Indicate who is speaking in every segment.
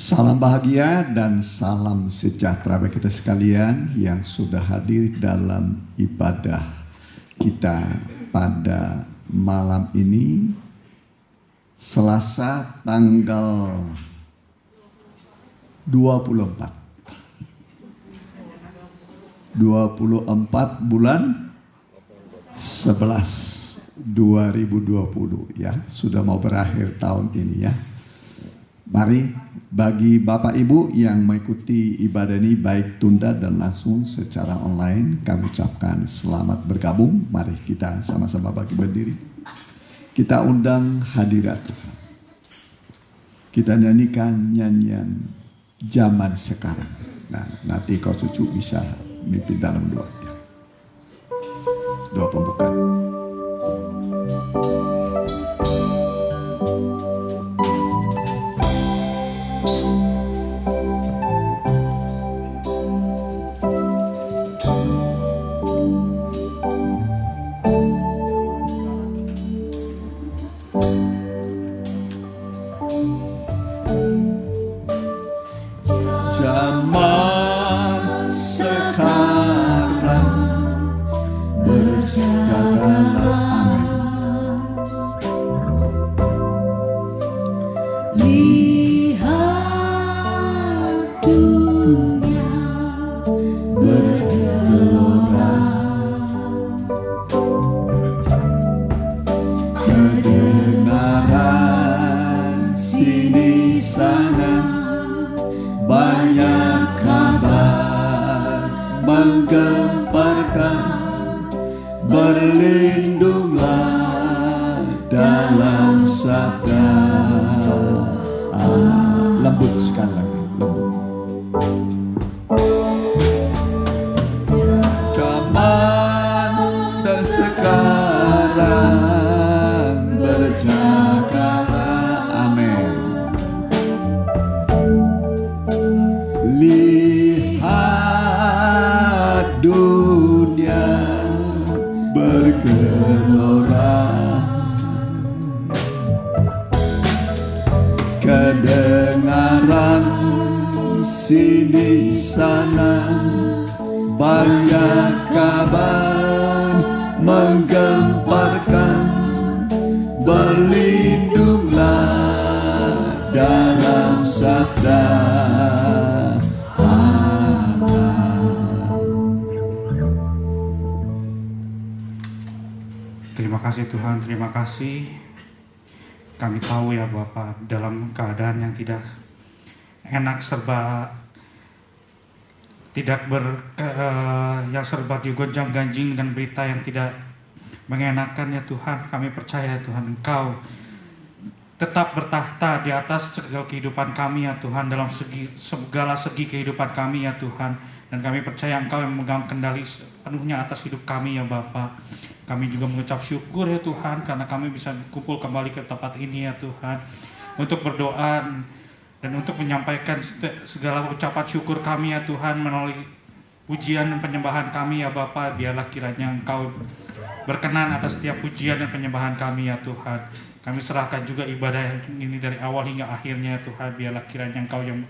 Speaker 1: Salam bahagia dan salam sejahtera bagi kita sekalian yang sudah hadir dalam ibadah kita pada malam ini, Selasa tanggal 24 bulan 11 2020 ya, sudah mau berakhir tahun ini ya. Mari bagi Bapak Ibu yang mengikuti ibadah ini baik tunda dan langsung secara online, kami ucapkan selamat bergabung. Mari kita sama-sama bagi berdiri. Kita undang hadirat Tuhan. Kita nyanyikan nyanyian zaman sekarang. Nah, nanti kau cucu bisa mimpi dalam doa ya. Doa pembukaan.
Speaker 2: Terima kasih Tuhan, terima kasih. Kami tahu ya Bapak, dalam keadaan yang tidak enak, serba tidak yang serba digonjang-ganjing dengan berita yang tidak mengenakan ya Tuhan. Kami percaya Tuhan, Engkau tetap bertahta di atas segala kehidupan kami ya Tuhan, dalam segala segi kehidupan kami ya Tuhan. Dan kami percaya Engkau yang memegang kendali penuhnya atas hidup kami ya Bapak. Kami juga mengucap syukur ya Tuhan, karena kami bisa kumpul kembali ke tempat ini ya Tuhan, untuk berdoa dan untuk menyampaikan segala ucapan syukur kami ya Tuhan melalui pujian dan penyembahan kami ya Bapa. Biarlah kiranya Engkau berkenan atas setiap pujian dan penyembahan kami ya Tuhan. Kami serahkan juga ibadah ini dari awal hingga akhirnya ya Tuhan. Biarlah kiranya Engkau yang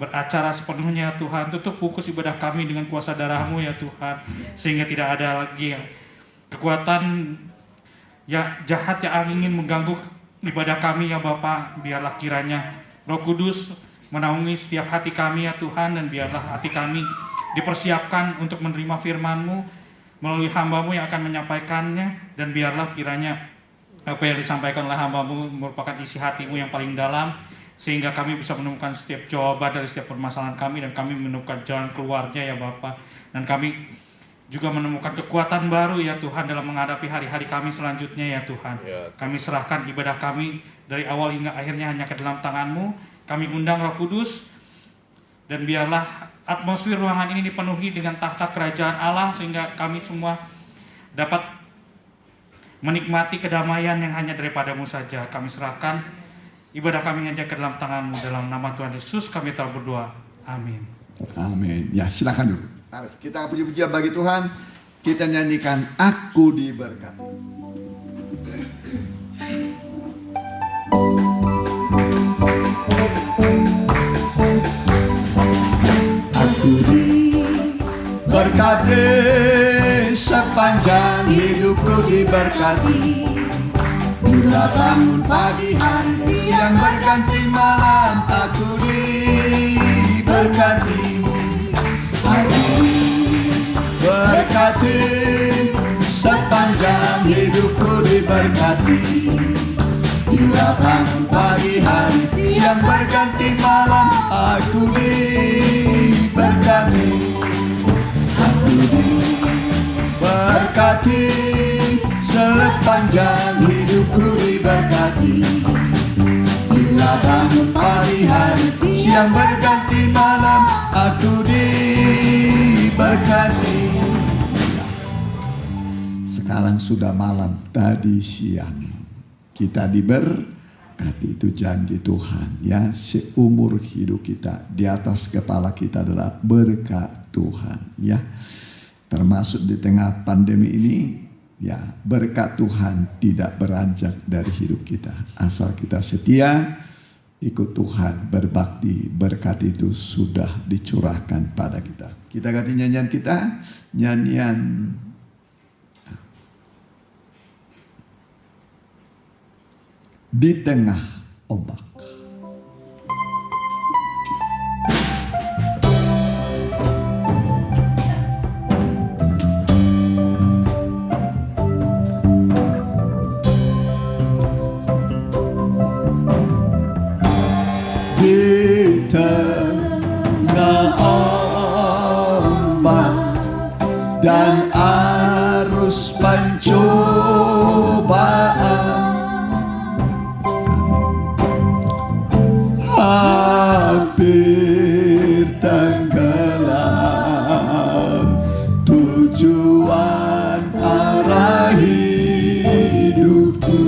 Speaker 2: beracara sepenuhnya ya Tuhan. Tutup bungkus ibadah kami dengan kuasa darah-Mu ya Tuhan, sehingga tidak ada lagi kekuatan ya jahat yang ingin mengganggu ibadah kami ya Bapak. Biarlah kiranya Roh Kudus menaungi setiap hati kami ya Tuhan, dan biarlah hati kami dipersiapkan untuk menerima firman-Mu melalui hamba-Mu yang akan menyampaikannya. Dan biarlah kiranya apa yang disampaikan oleh hamba-Mu merupakan isi hati-Mu yang paling dalam, sehingga kami bisa menemukan setiap jawaban dari setiap permasalahan kami, dan kami menemukan jalan keluarnya ya Bapak. Dan kami juga menemukan kekuatan baru ya Tuhan dalam menghadapi hari-hari kami selanjutnya ya Tuhan. Kami serahkan ibadah kami dari awal hingga akhirnya hanya ke dalam tangan-Mu. Kami undang Roh Kudus, dan biarlah atmosfer ruangan ini dipenuhi dengan tahta kerajaan Allah, sehingga kami semua dapat menikmati kedamaian yang hanya daripada-Mu saja. Kami serahkan ibadah kami hanya ke dalam tangan-Mu. Dalam nama Tuhan Yesus kami telah berdoa. Amin.
Speaker 1: Amin. Ya, silakan dulu. Mari kita puji-pujian bagi Tuhan. Kita nyanyikan Aku Diberkati. diberkati. Bila bangun pagi hari, siang berganti malam, aku diberkati. Aku diberkati, sepanjang hidupku diberkati. Bila bangun pagi hari, siang berganti malam, aku diberkati. Aku diberkati, sepanjang hidupku diberkati. Bila bangun pagi hari, siang berganti malam, aku diberkati. Sekarang sudah malam, tadi siang. Kita diberkati, itu janji Tuhan ya. Seumur hidup kita, di atas kepala kita adalah berkat Tuhan ya. Termasuk di tengah pandemi ini ya, berkat Tuhan tidak beranjak dari hidup kita. Asal kita setia, ikut Tuhan, berbakti, berkat itu sudah dicurahkan pada kita. Kita ganti nyanyian kita, nyanyian Di Tengah Ombak. Di tengah ombak dan arus pencobaan, hampir tenggelam, tujuan arah hidupku.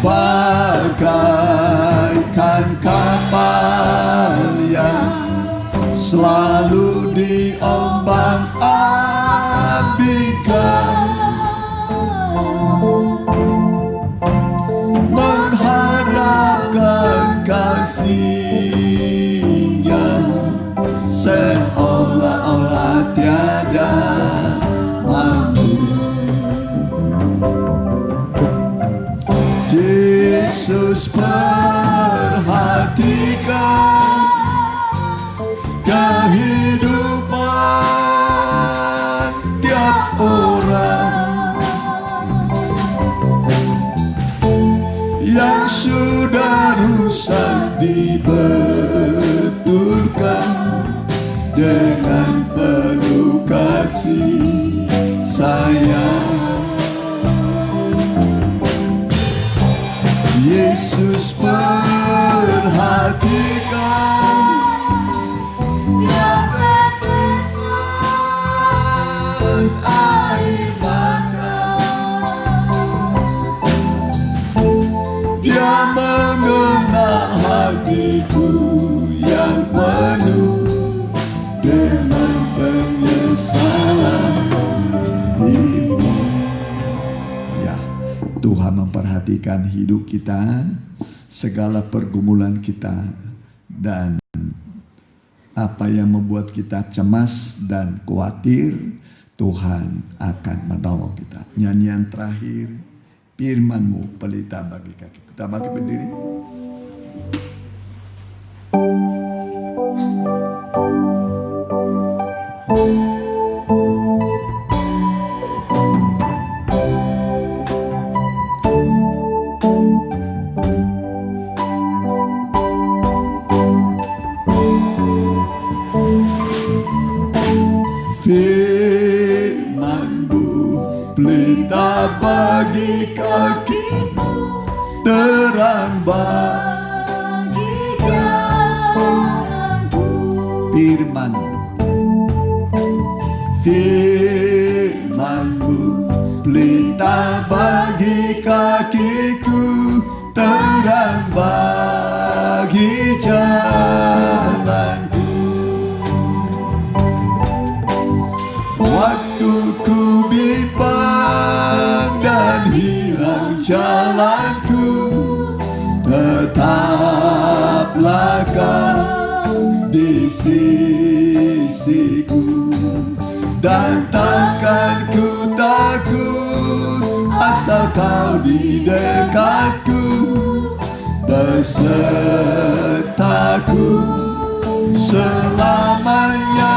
Speaker 1: Bagaikan kapal yang selalu diombang-ambingkan, mengharapkan kasih-Nya, seolah-olah tiada mampu. Yesus perhatikan kehidupan tiap orang yang sudah rusak, dibetulkan dengan penuh kasih sayang. Yesus perhatikan yang tetesan air mata. Dia mengenal hatiku yang penuh dengan penyesalan ini. Ya, Tuhan memperhatikan hidup kita, segala pergumulan kita, dan apa yang membuat kita cemas dan khawatir, Tuhan akan menolong kita. Nyanyian terakhir, firman-Mu pelita bagi kaki. Kita bagi berdiri. Firman-Mu pelita bagi kakiku, terang bagi jalanku. Firman-Mu pelita bagi kakiku, terang bagi jalanku. Waktu ku bimbang dan hilang jalanku, tetaplah Kau di sisiku. dan takkan ku takut, asal kau di dekatku, besertaku selamanya.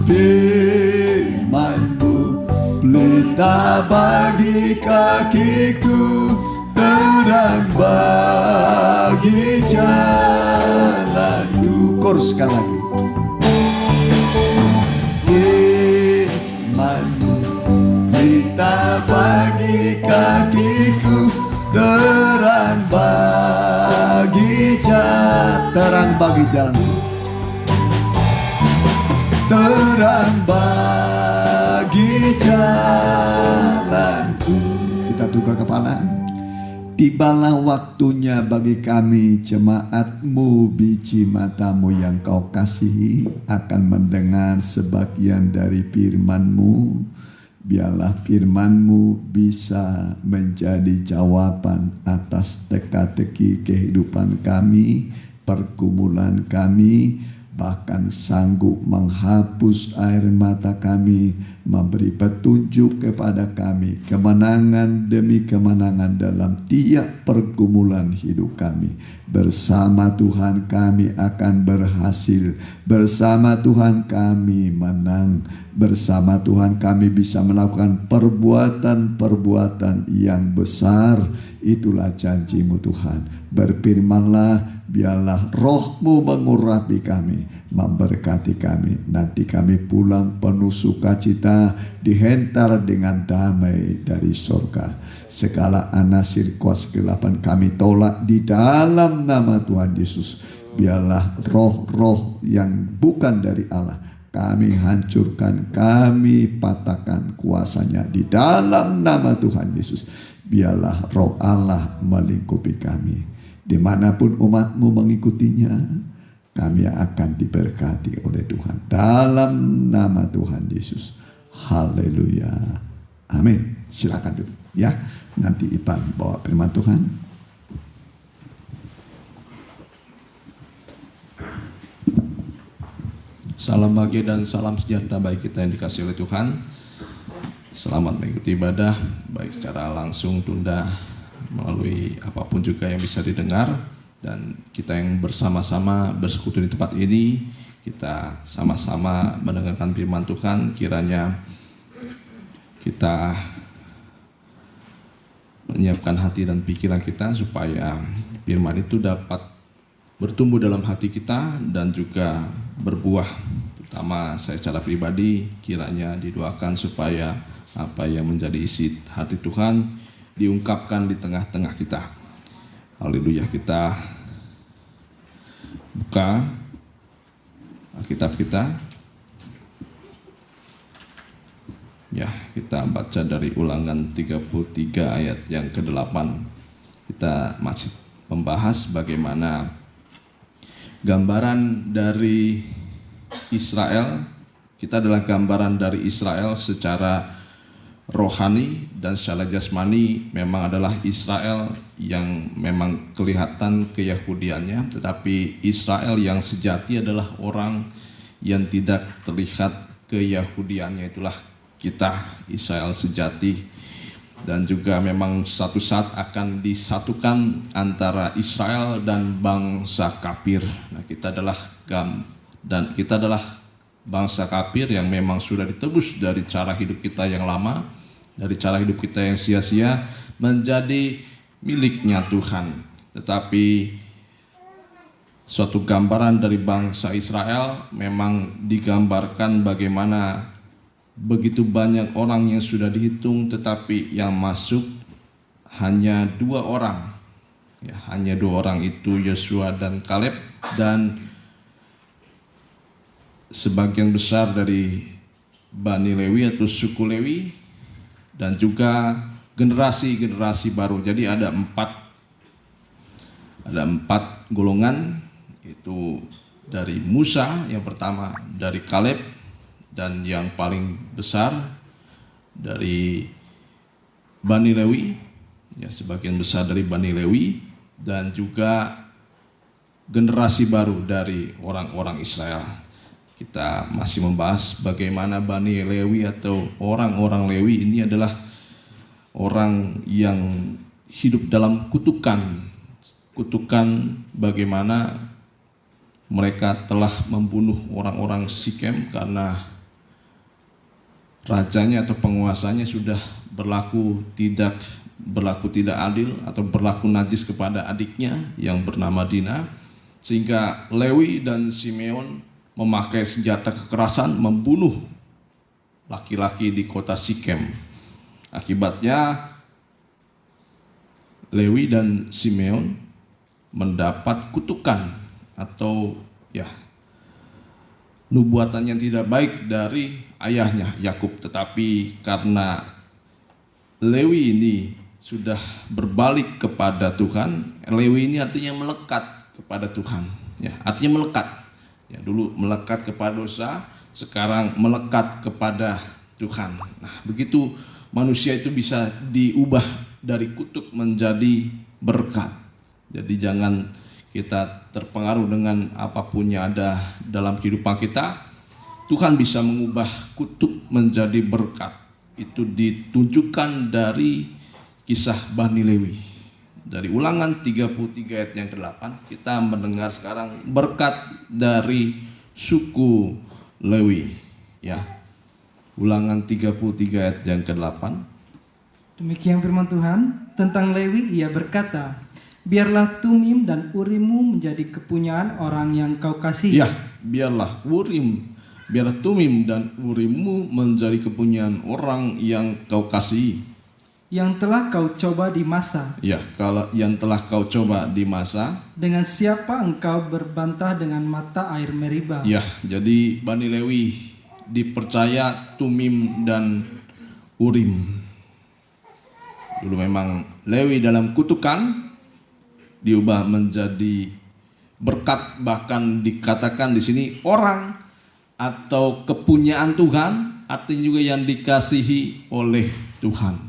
Speaker 1: Firman-Mu pelita bagi kakiku, terang bagi jalanku. Chorus sekali lagi. Firman-Mu pelita bagi kakiku, terang bagi jalanku, terang bagi jalanku. Kita tunduk kepala. Tibalah waktunya bagi kami jemaat-Mu, biji mata-Mu yang Kau kasihi, akan mendengar sebagian dari firman-Mu. Biarlah firman-Mu bisa menjadi jawaban atas teka-teki kehidupan kami, pergumulan kami, bahkan sanggup menghapus air mata kami, memberi petunjuk kepada kami, kemenangan demi kemenangan dalam tiap pergumulan hidup kami. Bersama Tuhan kami akan berhasil, bersama Tuhan kami menang, bersama Tuhan kami bisa melakukan perbuatan-perbuatan yang besar. Itulah janji-Mu Tuhan. Berfirmanlah, biarlah Roh-Mu mengurapi kami, memberkati kami. Nanti kami pulang penuh sukacita, dihentar dengan damai dari surga. Segala anasir kuasa kegelapan kami tolak di dalam nama Tuhan Yesus. Biarlah roh-roh yang bukan dari Allah kami hancurkan, kami patahkan kuasanya di dalam nama Tuhan Yesus. Biarlah roh Allah melingkupi kami. Dimanapun umat-Mu mengikutinya, kami akan diberkati oleh Tuhan. Dalam nama Tuhan Yesus. Haleluya. Amin. Silakan duduk ya. Nanti Ipan bawa firman Tuhan.
Speaker 3: Salam bahagia dan salam sejahtera bagi kita yang dikasihi oleh Tuhan. Selamat mengikuti ibadah, baik secara langsung, tunda, melalui apapun juga yang bisa didengar. Dan kita yang bersama-sama bersekutu di tempat ini, kita sama-sama mendengarkan firman Tuhan. Kiranya kita menyiapkan hati dan pikiran kita supaya firman itu dapat bertumbuh dalam hati kita dan juga berbuah. Terutama saya secara pribadi, kiranya didoakan supaya apa yang menjadi isi hati Tuhan diungkapkan di tengah-tengah kita. Haleluya. Kita buka Alkitab kita. Ya, kita baca dari Ulangan 33 ayat yang ke-8. Kita masih membahas bagaimana gambaran dari Israel. Kita adalah gambaran dari Israel secara rohani, dan secara jasmani memang adalah Israel yang memang kelihatan keyahudiannya, tetapi Israel yang sejati adalah orang yang tidak terlihat keyahudiannya. Itulah kita, Israel sejati. Dan juga memang suatu saat akan disatukan antara Israel dan bangsa kafir. Nah, kita adalah bangsa kafir yang memang sudah ditebus dari cara hidup kita yang lama, dari cara hidup kita yang sia-sia, menjadi miliknya Tuhan. Tetapi suatu gambaran dari bangsa Israel memang digambarkan bagaimana begitu banyak orang yang sudah dihitung, tetapi yang masuk hanya 2 orang. Ya, hanya 2 orang, itu Yosua dan Kaleb, dan sebagian besar dari Bani Lewi atau suku Lewi, dan juga generasi-generasi baru. Jadi ada 4 golongan, itu dari Musa yang pertama, dari Kaleb, dan yang paling besar dari Bani Lewi, ya, sebagian besar dari Bani Lewi, dan juga generasi baru dari orang-orang Israel. Kita masih membahas bagaimana Bani Lewi atau orang-orang Lewi ini adalah orang yang hidup dalam kutukan bagaimana mereka telah membunuh orang-orang Sikem karena rajanya atau penguasanya sudah berlaku tidak adil atau berlaku najis kepada adiknya yang bernama Dina, sehingga Lewi dan Simeon memakai senjata kekerasan membunuh laki-laki di kota Sikem. Akibatnya Lewi dan Simeon mendapat kutukan atau nubuatan yang tidak baik dari ayahnya Yakub. Tetapi karena Lewi ini sudah berbalik kepada Tuhan, Lewi ini artinya melekat kepada Tuhan, artinya melekat. Dulu melekat kepada dosa, sekarang melekat kepada Tuhan. Nah, begitu manusia itu bisa diubah dari kutuk menjadi berkat. Jadi jangan kita terpengaruh dengan apapun yang ada dalam kehidupan kita. Tuhan bisa mengubah kutuk menjadi berkat. Itu ditunjukkan dari kisah Bani Lewi. Dari Ulangan 33 ayat yang ke-8 kita mendengar sekarang berkat dari suku Lewi. Ulangan 33 ayat yang ke-8.
Speaker 4: Demikian firman Tuhan tentang Lewi, ia berkata, biarlah Tumim dan Urimmu menjadi kepunyaan orang yang kau kasihi.
Speaker 3: Biarlah Tumim dan Urimmu menjadi kepunyaan orang yang kau kasihi.
Speaker 4: Yang telah kau coba di masa.
Speaker 3: Yang telah kau coba di masa.
Speaker 4: Dengan siapa engkau berbantah dengan mata air Meriba.
Speaker 3: Jadi Bani Lewi dipercaya Tumim dan Urim. Dulu memang Lewi dalam kutukan diubah menjadi berkat, bahkan dikatakan di sini orang atau kepunyaan Tuhan, artinya juga yang dikasihi oleh Tuhan.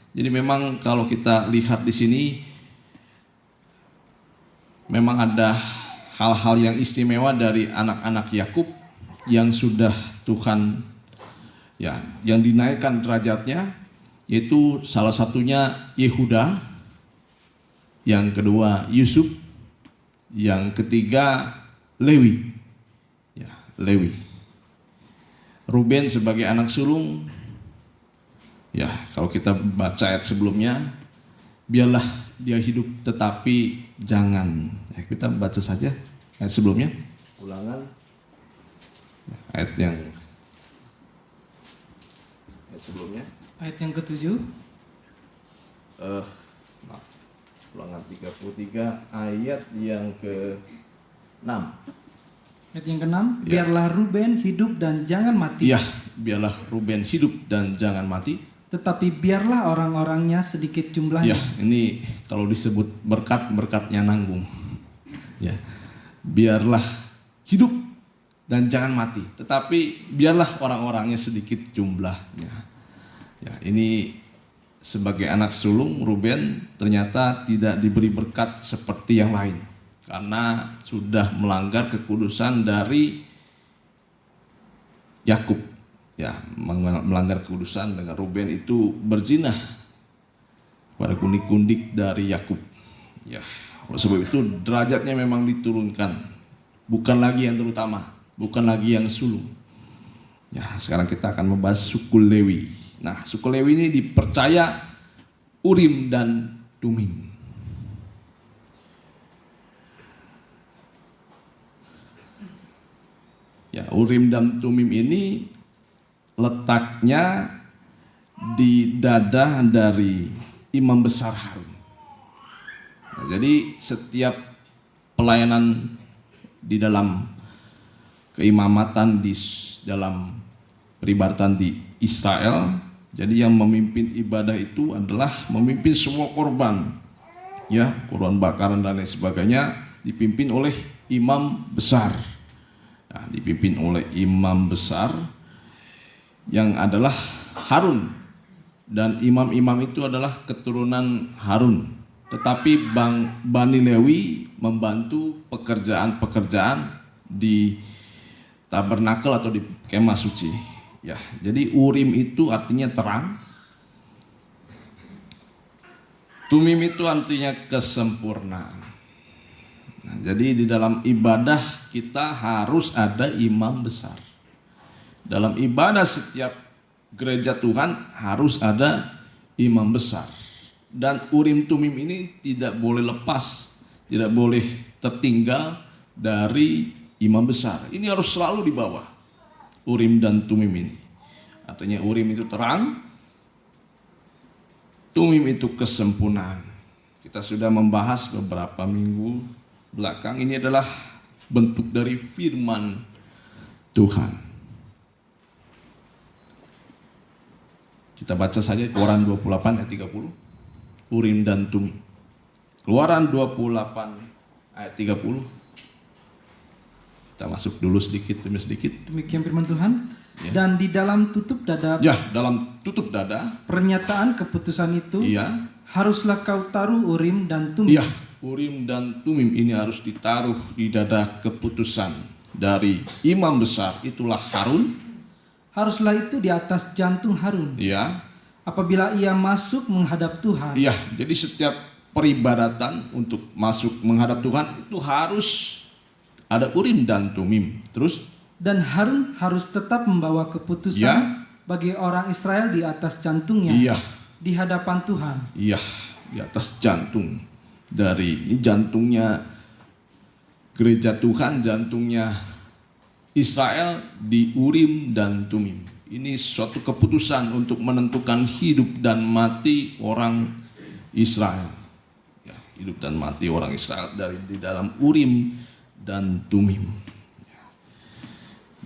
Speaker 3: Jadi memang kalau kita lihat di sini memang ada hal-hal yang istimewa dari anak-anak Yakub yang sudah Tuhan yang dinaikkan derajatnya, yaitu salah satunya Yehuda, yang kedua Yusuf, yang ketiga Lewi. Ruben sebagai anak sulung. Kalau kita baca ayat sebelumnya, biarlah dia hidup tetapi jangan. Kita baca saja ayat sebelumnya. Ulangan ayat sebelumnya.
Speaker 4: Ayat yang ke-7.
Speaker 3: Ulangan 33 ayat yang ke-6.
Speaker 4: Ayat yang ke-6, biarlah Ruben hidup dan jangan mati.
Speaker 3: Biarlah Ruben hidup dan jangan mati.
Speaker 4: Tetapi biarlah orang-orangnya sedikit jumlahnya.
Speaker 3: Ini kalau disebut berkatnya nanggung. Biarlah hidup dan jangan mati. Tetapi biarlah orang-orangnya sedikit jumlahnya. Ini sebagai anak sulung Ruben ternyata tidak diberi berkat seperti yang lain. Karena sudah melanggar kekudusan dari Yakub. Melanggar kekudusan dengan Ruben itu berzinah pada kundik-kundik dari Yakub. Oleh sebab itu derajatnya memang diturunkan. Bukan lagi yang terutama, bukan lagi yang sulung. Sekarang kita akan membahas suku Lewi. Nah, suku Lewi ini dipercaya Urim dan Tumim. Urim dan Tumim ini letaknya di dada dari imam besar Harun. Jadi setiap pelayanan di dalam keimamatan di dalam peribadatan di Israel, jadi yang memimpin ibadah itu adalah memimpin semua korban, korban bakaran dan lain sebagainya dipimpin oleh imam besar. Dipimpin oleh imam besar yang adalah Harun, dan imam-imam itu adalah keturunan Harun. tetapi Bani Lewi membantu pekerjaan-pekerjaan di tabernakel atau di kemah suci. Ya, jadi Urim itu artinya terang. Tumim itu artinya kesempurnaan. Nah, jadi di dalam ibadah kita harus ada imam besar. Dalam ibadah setiap gereja Tuhan harus ada imam besar. Dan Urim Tumim ini tidak boleh lepas, tidak boleh tertinggal dari imam besar. Ini harus selalu di bawah Urim dan Tumim ini. Artinya Urim itu terang, Tumim itu kesempurnaan. Kita sudah membahas beberapa minggu belakang, ini adalah bentuk dari firman Tuhan. Kita baca saja Keluaran 28 ayat 30. Urim dan Tumim. Keluaran 28 ayat 30. Kita masuk dulu sedikit demi sedikit.
Speaker 4: Demikian firman Tuhan.
Speaker 3: Ya.
Speaker 4: Dan di dalam tutup dada
Speaker 3: Ya, dalam tutup dada.
Speaker 4: pernyataan keputusan itu
Speaker 3: Iya.
Speaker 4: haruslah kau taruh Urim dan Tumim.
Speaker 3: Iya, Urim dan Tumim ini harus ditaruh di dada keputusan dari imam besar, itulah Harun.
Speaker 4: Haruslah itu di atas jantung Harun.
Speaker 3: Iya.
Speaker 4: Apabila ia masuk menghadap Tuhan.
Speaker 3: Iya, jadi setiap peribadatan untuk masuk menghadap Tuhan itu harus ada Urim dan Tumim. Terus?
Speaker 4: Dan Harun harus tetap membawa keputusan
Speaker 3: Ya.
Speaker 4: bagi orang Israel di atas jantungnya.
Speaker 3: Iya.
Speaker 4: Di hadapan Tuhan.
Speaker 3: Iya, di atas jantung. Ini jantungnya gereja Tuhan, jantungnya Israel di Urim dan Tumim. Ini suatu keputusan untuk menentukan hidup dan mati orang Israel. Ya, hidup dan mati orang Israel di dalam Urim dan Tumim. Ya.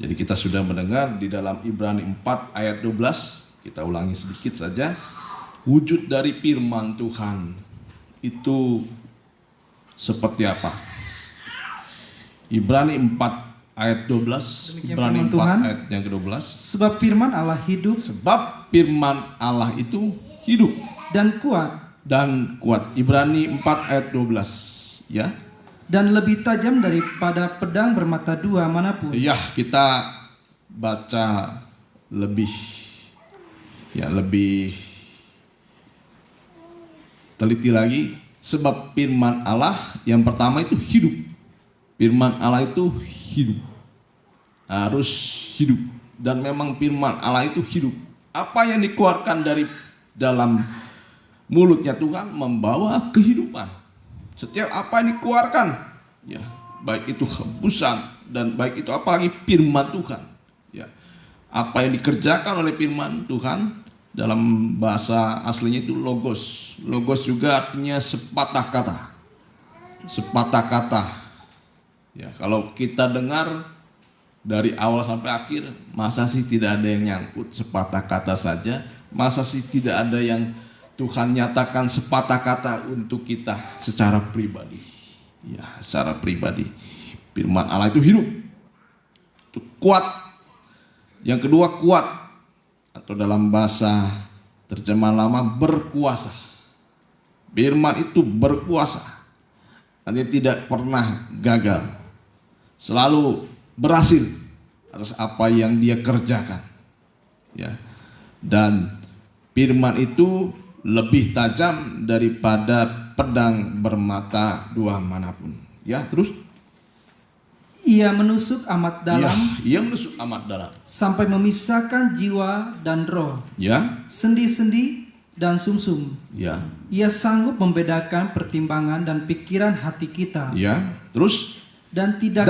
Speaker 3: Jadi kita sudah mendengar di dalam Ibrani 4 ayat 12. Kita ulangi sedikit saja. Wujud dari firman Tuhan itu seperti apa? Ibrani 4 ayat 12.
Speaker 4: Demikian
Speaker 3: Ibrani
Speaker 4: firman
Speaker 3: 4
Speaker 4: Tuhan.
Speaker 3: ayat yang ke-12.
Speaker 4: Sebab firman Allah hidup
Speaker 3: Sebab firman Allah itu hidup
Speaker 4: dan kuat
Speaker 3: dan kuat. Ibrani 4 ayat 12. Ya.
Speaker 4: dan lebih tajam daripada pedang bermata dua manapun.
Speaker 3: Ya, kita baca lebih teliti lagi. Sebab firman Allah yang pertama itu hidup. Firman Allah itu hidup. Harus hidup. Dan memang firman Allah itu hidup. Apa yang dikeluarkan dari dalam mulutnya Tuhan membawa kehidupan. Setiap apa yang dikeluarkan, ya, baik itu hembusan dan baik itu apalagi firman Tuhan, ya. Apa yang dikerjakan oleh firman Tuhan dalam bahasa aslinya itu logos. Logos juga artinya sepatah kata. Sepatah kata. Ya, kalau kita dengar dari awal sampai akhir, masa sih tidak ada yang nyangkut sepatah kata saja? Masa sih tidak ada yang Tuhan nyatakan sepatah kata untuk kita secara pribadi? Ya, secara pribadi. Firman Allah itu hidup. Itu kuat. Yang kedua kuat. Atau dalam bahasa terjemahan lama berkuasa. Firman itu berkuasa. Artinya tidak pernah gagal. Selalu berhasil atas apa yang dia kerjakan. Ya. Dan firman itu lebih tajam daripada pedang bermata dua manapun. Ya, terus
Speaker 4: Ia menusuk amat dalam
Speaker 3: ia menusuk amat dalam.
Speaker 4: sampai memisahkan jiwa dan roh,
Speaker 3: Ya,
Speaker 4: sendi-sendi dan sumsum.
Speaker 3: ya,
Speaker 4: Ia sanggup membedakan pertimbangan dan pikiran hati kita.
Speaker 3: ya. Terus
Speaker 4: Dan tidak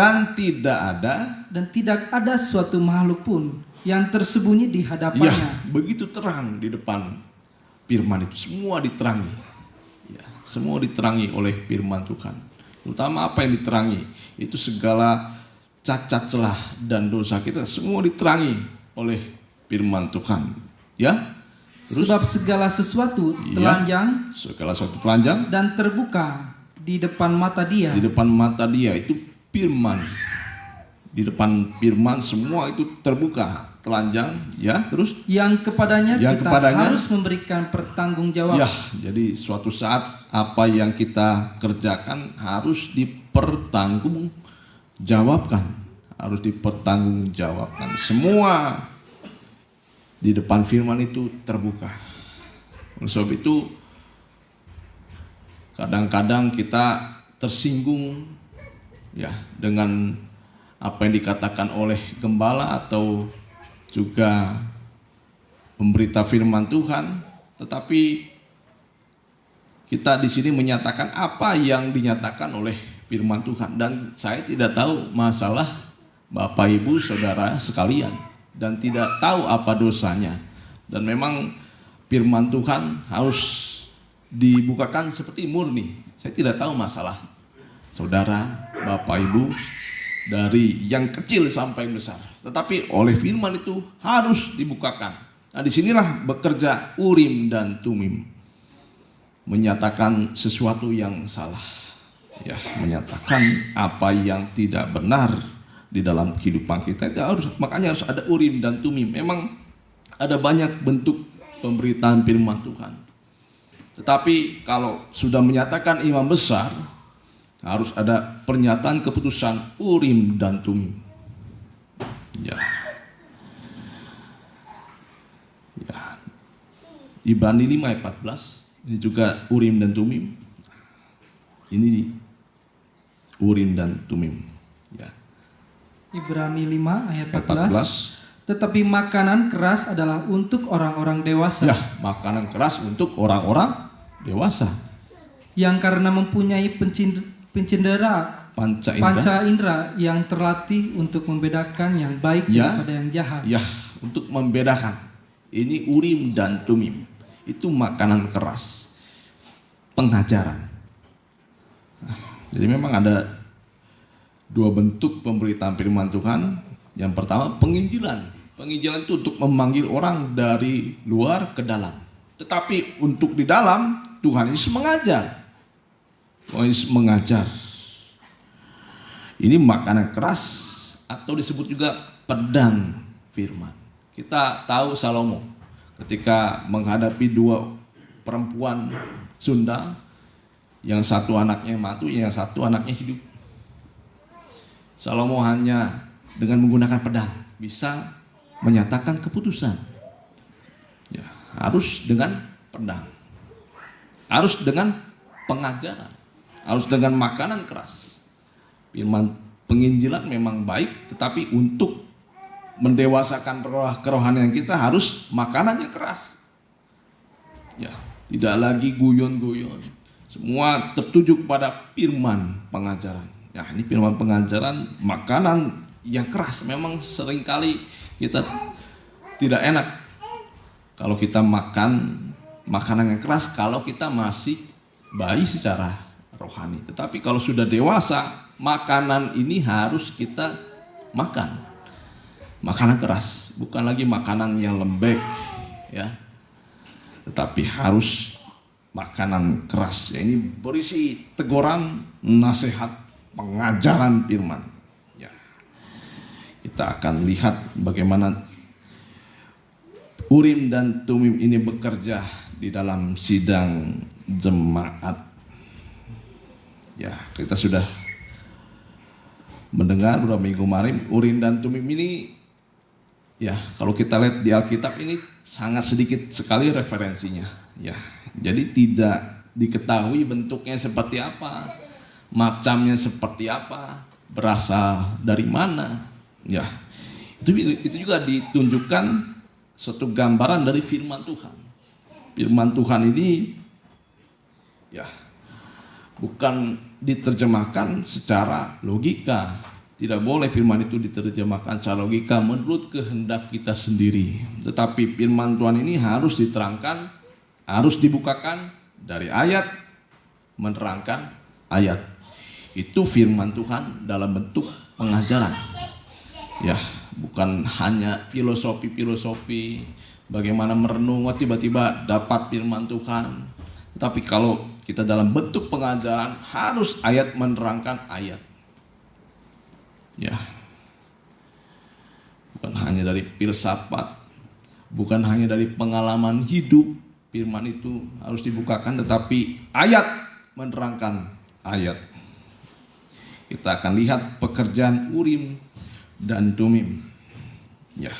Speaker 3: dan
Speaker 4: tidak ada suatu makhluk pun yang tersembunyi di
Speaker 3: ya,
Speaker 4: hadapannya.
Speaker 3: begitu terang di depan firman itu, semua diterangi. Ya, semua diterangi oleh firman Tuhan. Terutama apa yang diterangi itu segala cacat celah dan dosa kita semua diterangi oleh firman Tuhan. Ya. Terus
Speaker 4: Sebab segala sesuatu telanjang
Speaker 3: segala sesuatu telanjang
Speaker 4: dan terbuka di depan mata Dia.
Speaker 3: di depan mata Dia, itu firman. Di depan firman semua itu terbuka. telanjang, ya, terus
Speaker 4: yang kepadanya
Speaker 3: Yang
Speaker 4: kita
Speaker 3: kepadanya-
Speaker 4: harus memberikan pertanggungjawab.
Speaker 3: ya, jadi suatu saat apa yang kita kerjakan harus dipertanggungjawabkan, harus dipertanggungjawabkan. Semua di depan firman itu terbuka. Oleh sebab itu kadang-kadang kita tersinggung ya dengan apa yang dikatakan oleh gembala atau juga pemberita firman Tuhan, tetapi kita di sini menyatakan apa yang dinyatakan oleh firman Tuhan, dan saya tidak tahu masalah Bapak Ibu Saudara sekalian dan tidak tahu apa dosanya, dan memang firman Tuhan harus dibukakan seperti murni. Saya tidak tahu masalah saudara, Bapak Ibu, dari yang kecil sampai besar, tetapi oleh firman itu harus dibukakan. Nah, disinilah bekerja Urim dan Tumim, menyatakan sesuatu yang salah, ya, menyatakan apa yang tidak benar di dalam kehidupan kita. Makanya harus ada Urim dan Tumim. Memang ada banyak bentuk pemberitaan firman Tuhan, tetapi kalau sudah menyatakan imam besar, harus ada pernyataan keputusan Urim dan Tumim. Ya. Ya. Ibrani 5 ayat 14, ini juga Urim dan Tumim. Ini Urim dan Tumim. Ya.
Speaker 4: Ibrani 5 ayat
Speaker 3: 14.
Speaker 4: 14. Tetapi makanan keras adalah untuk orang-orang dewasa.
Speaker 3: Ya, makanan keras untuk orang-orang dewasa.
Speaker 4: Yang karena mempunyai pencendera panca indera yang terlatih untuk membedakan yang baik
Speaker 3: Ya.
Speaker 4: daripada yang jahat.
Speaker 3: Ya, untuk membedakan. Ini Urim dan Tumim. Itu makanan keras, pengajaran. Nah, jadi memang ada dua bentuk pemberitaan firman Tuhan. Yang pertama, penginjilan. Penginjilan itu untuk memanggil orang dari luar ke dalam. Tetapi untuk di dalam, Tuhan Yesus mengajar. Tuhan Yesus mengajar. Ini makanan keras atau disebut juga pedang firman. Kita tahu Salomo ketika menghadapi dua perempuan Sunda, yang satu anaknya mati, yang satu anaknya hidup. Salomo hanya dengan menggunakan pedang bisa menyatakan keputusan. Ya, harus dengan pedang, harus dengan pengajaran, harus dengan makanan keras. Firman penginjilan memang baik, tetapi untuk mendewasakan kerohanian kita harus makanannya keras. Ya, tidak lagi guyon-guyon. Semua tertuju kepada firman pengajaran. Ya, ini firman pengajaran, makanan yang keras. Memang seringkali kita tidak enak kalau kita makan makanan yang keras kalau kita masih bayi secara rohani. Tetapi kalau sudah dewasa, makanan ini harus kita makan. Makanan keras, bukan lagi makanan yang lembek, ya, tetapi harus makanan keras. Ya, ini berisi teguran, nasihat, pengajaran firman. Ya, kita akan lihat bagaimana Urim dan Tumim ini bekerja di dalam sidang jemaat. Ya, kita sudah mendengar beberapa minggu kemarin, Urim dan Tumim ini, ya, kalau kita lihat di Alkitab ini sangat sedikit sekali referensinya. Ya, jadi tidak diketahui bentuknya seperti apa, macamnya seperti apa, berasal dari mana. Ya, itu juga ditunjukkan suatu gambaran dari firman Tuhan. Firman Tuhan ini, ya, bukan diterjemahkan secara logika. Tidak boleh firman itu diterjemahkan secara logika menurut kehendak kita sendiri. Tetapi firman Tuhan ini harus diterangkan, harus dibukakan dari ayat, menerangkan ayat. Itu firman Tuhan dalam bentuk pengajaran. Ya, bukan hanya filosofi-filosofi, bagaimana merenung, tiba-tiba dapat firman Tuhan. Tetapi kalau kita dalam bentuk pengajaran, harus ayat menerangkan ayat. Ya, bukan hanya hanya dari filsafat, bukan hanya dari pengalaman hidup. Firman itu harus dibukakan, tetapi ayat menerangkan ayat. Kita akan lihat pekerjaan Urim dan Tumim. Ya,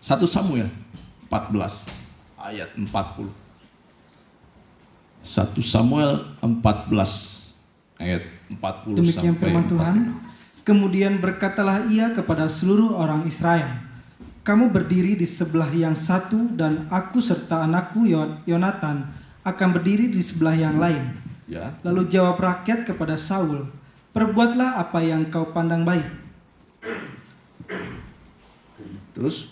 Speaker 3: 1 Samuel 14 ayat 40. 1 Samuel 14 ayat 40
Speaker 4: Demikian
Speaker 3: sampai
Speaker 4: firman Tuhan.
Speaker 3: 45.
Speaker 4: Kemudian berkatalah ia kepada seluruh orang Israel, kamu berdiri di sebelah yang satu dan aku serta anakku Yonatan akan berdiri di sebelah yang lain.
Speaker 3: Ya.
Speaker 4: Lalu jawab rakyat kepada Saul, perbuatlah apa yang kau pandang baik.
Speaker 3: Terus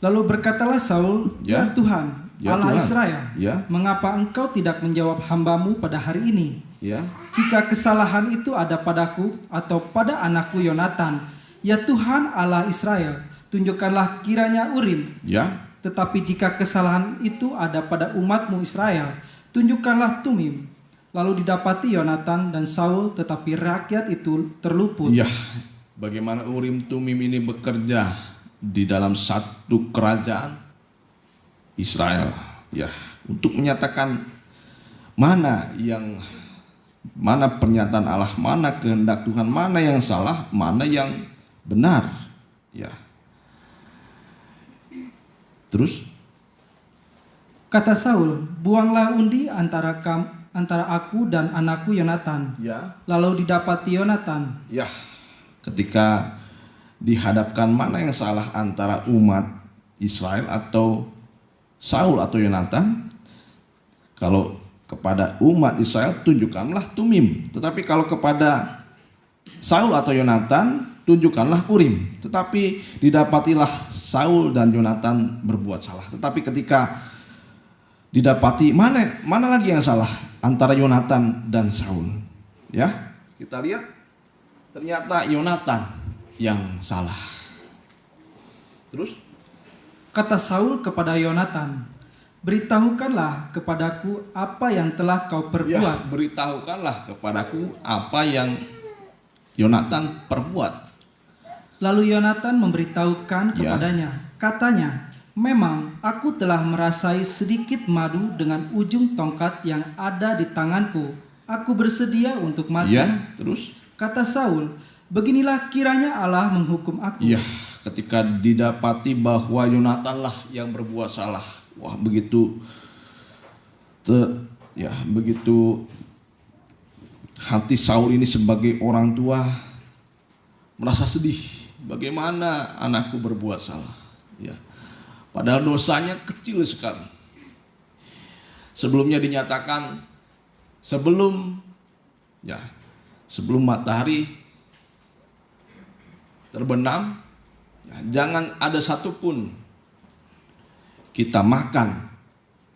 Speaker 4: Lalu berkatalah Saul,
Speaker 3: Ya.
Speaker 4: ya Tuhan,
Speaker 3: Ya
Speaker 4: Allah
Speaker 3: Tuhan.
Speaker 4: Israel,
Speaker 3: Ya.
Speaker 4: mengapa engkau tidak menjawab hambamu pada hari ini?
Speaker 3: ya,
Speaker 4: Jika kesalahan itu ada padaku atau pada anakku Yonatan, ya Tuhan Allah Israel, tunjukkanlah kiranya Urim.
Speaker 3: ya,
Speaker 4: Tetapi jika kesalahan itu ada pada umatmu Israel, tunjukkanlah Tumim. Lalu didapati Yonatan dan Saul, tetapi rakyat itu terluput.
Speaker 3: ya. Bagaimana Urim Tumim ini bekerja di dalam satu kerajaan Israel, ya, untuk menyatakan mana pernyataan Allah, mana kehendak Tuhan, mana yang salah, mana yang benar, ya. Terus
Speaker 4: Kata Saul, buanglah undi antara aku dan anakku Yonatan.
Speaker 3: ya,
Speaker 4: Lalu didapati Yonatan.
Speaker 3: ya, ketika dihadapkan mana yang salah antara umat Israel atau Saul atau Yonatan, kalau kepada umat Israel tunjukkanlah Tumim, tetapi kalau kepada Saul atau Yonatan tunjukkanlah Urim. Tetapi didapatilah Saul dan Yonatan berbuat salah. Tetapi ketika didapati mana lagi yang salah antara Yonatan dan Saul, ya, kita lihat ternyata Yonatan yang salah. Terus
Speaker 4: Kata Saul kepada Yonatan, beritahukanlah kepadaku apa yang telah kau
Speaker 3: ya,
Speaker 4: perbuat.
Speaker 3: beritahukanlah kepadaku apa yang Yonatan perbuat.
Speaker 4: Lalu Yonatan memberitahukan
Speaker 3: Ya.
Speaker 4: kepadanya. Katanya, memang aku telah merasai sedikit madu dengan ujung tongkat yang ada di tanganku. Aku bersedia untuk mati.
Speaker 3: Ya, terus
Speaker 4: Kata Saul, beginilah kiranya Allah menghukum aku.
Speaker 3: ya, ketika didapati bahwa Yonatanlah yang berbuat salah, wah, begitu hati Saul ini sebagai orang tua merasa sedih. Bagaimana anakku berbuat salah, ya, padahal dosanya kecil sekali. Sebelumnya dinyatakan sebelum matahari terbenam, ya, jangan ada satupun kita makan,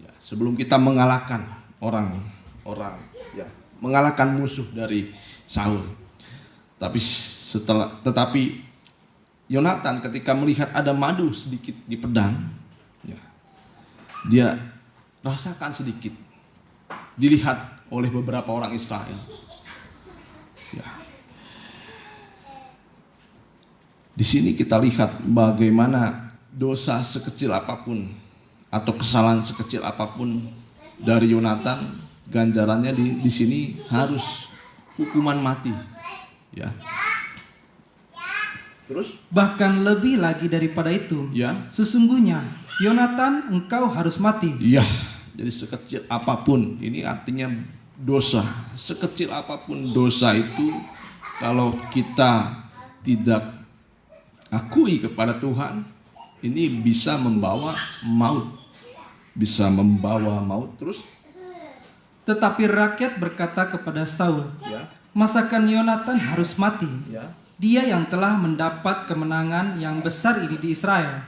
Speaker 3: ya, sebelum kita mengalahkan mengalahkan musuh dari Saul. Tetapi Yonatan ketika melihat ada madu sedikit di pedang, ya, dia rasakan sedikit, dilihat oleh beberapa orang Israel. Ya. Di sini kita lihat bagaimana dosa sekecil apapun atau kesalahan sekecil apapun dari Yonatan, ganjarannya di sini harus hukuman mati. Ya. Terus?
Speaker 4: Bahkan lebih lagi daripada itu.
Speaker 3: Ya.
Speaker 4: Sesungguhnya, Yonatan, engkau harus mati.
Speaker 3: Iya. Jadi sekecil apapun, ini artinya dosa. Sekecil apapun dosa itu, kalau kita tidak akui kepada Tuhan, ini bisa membawa maut. Bisa membawa maut. Terus?
Speaker 4: Tetapi rakyat berkata kepada Saul,
Speaker 3: Ya.
Speaker 4: masakan Yonatan harus mati?
Speaker 3: Ya.
Speaker 4: Dia yang telah mendapat kemenangan yang besar ini di Israel.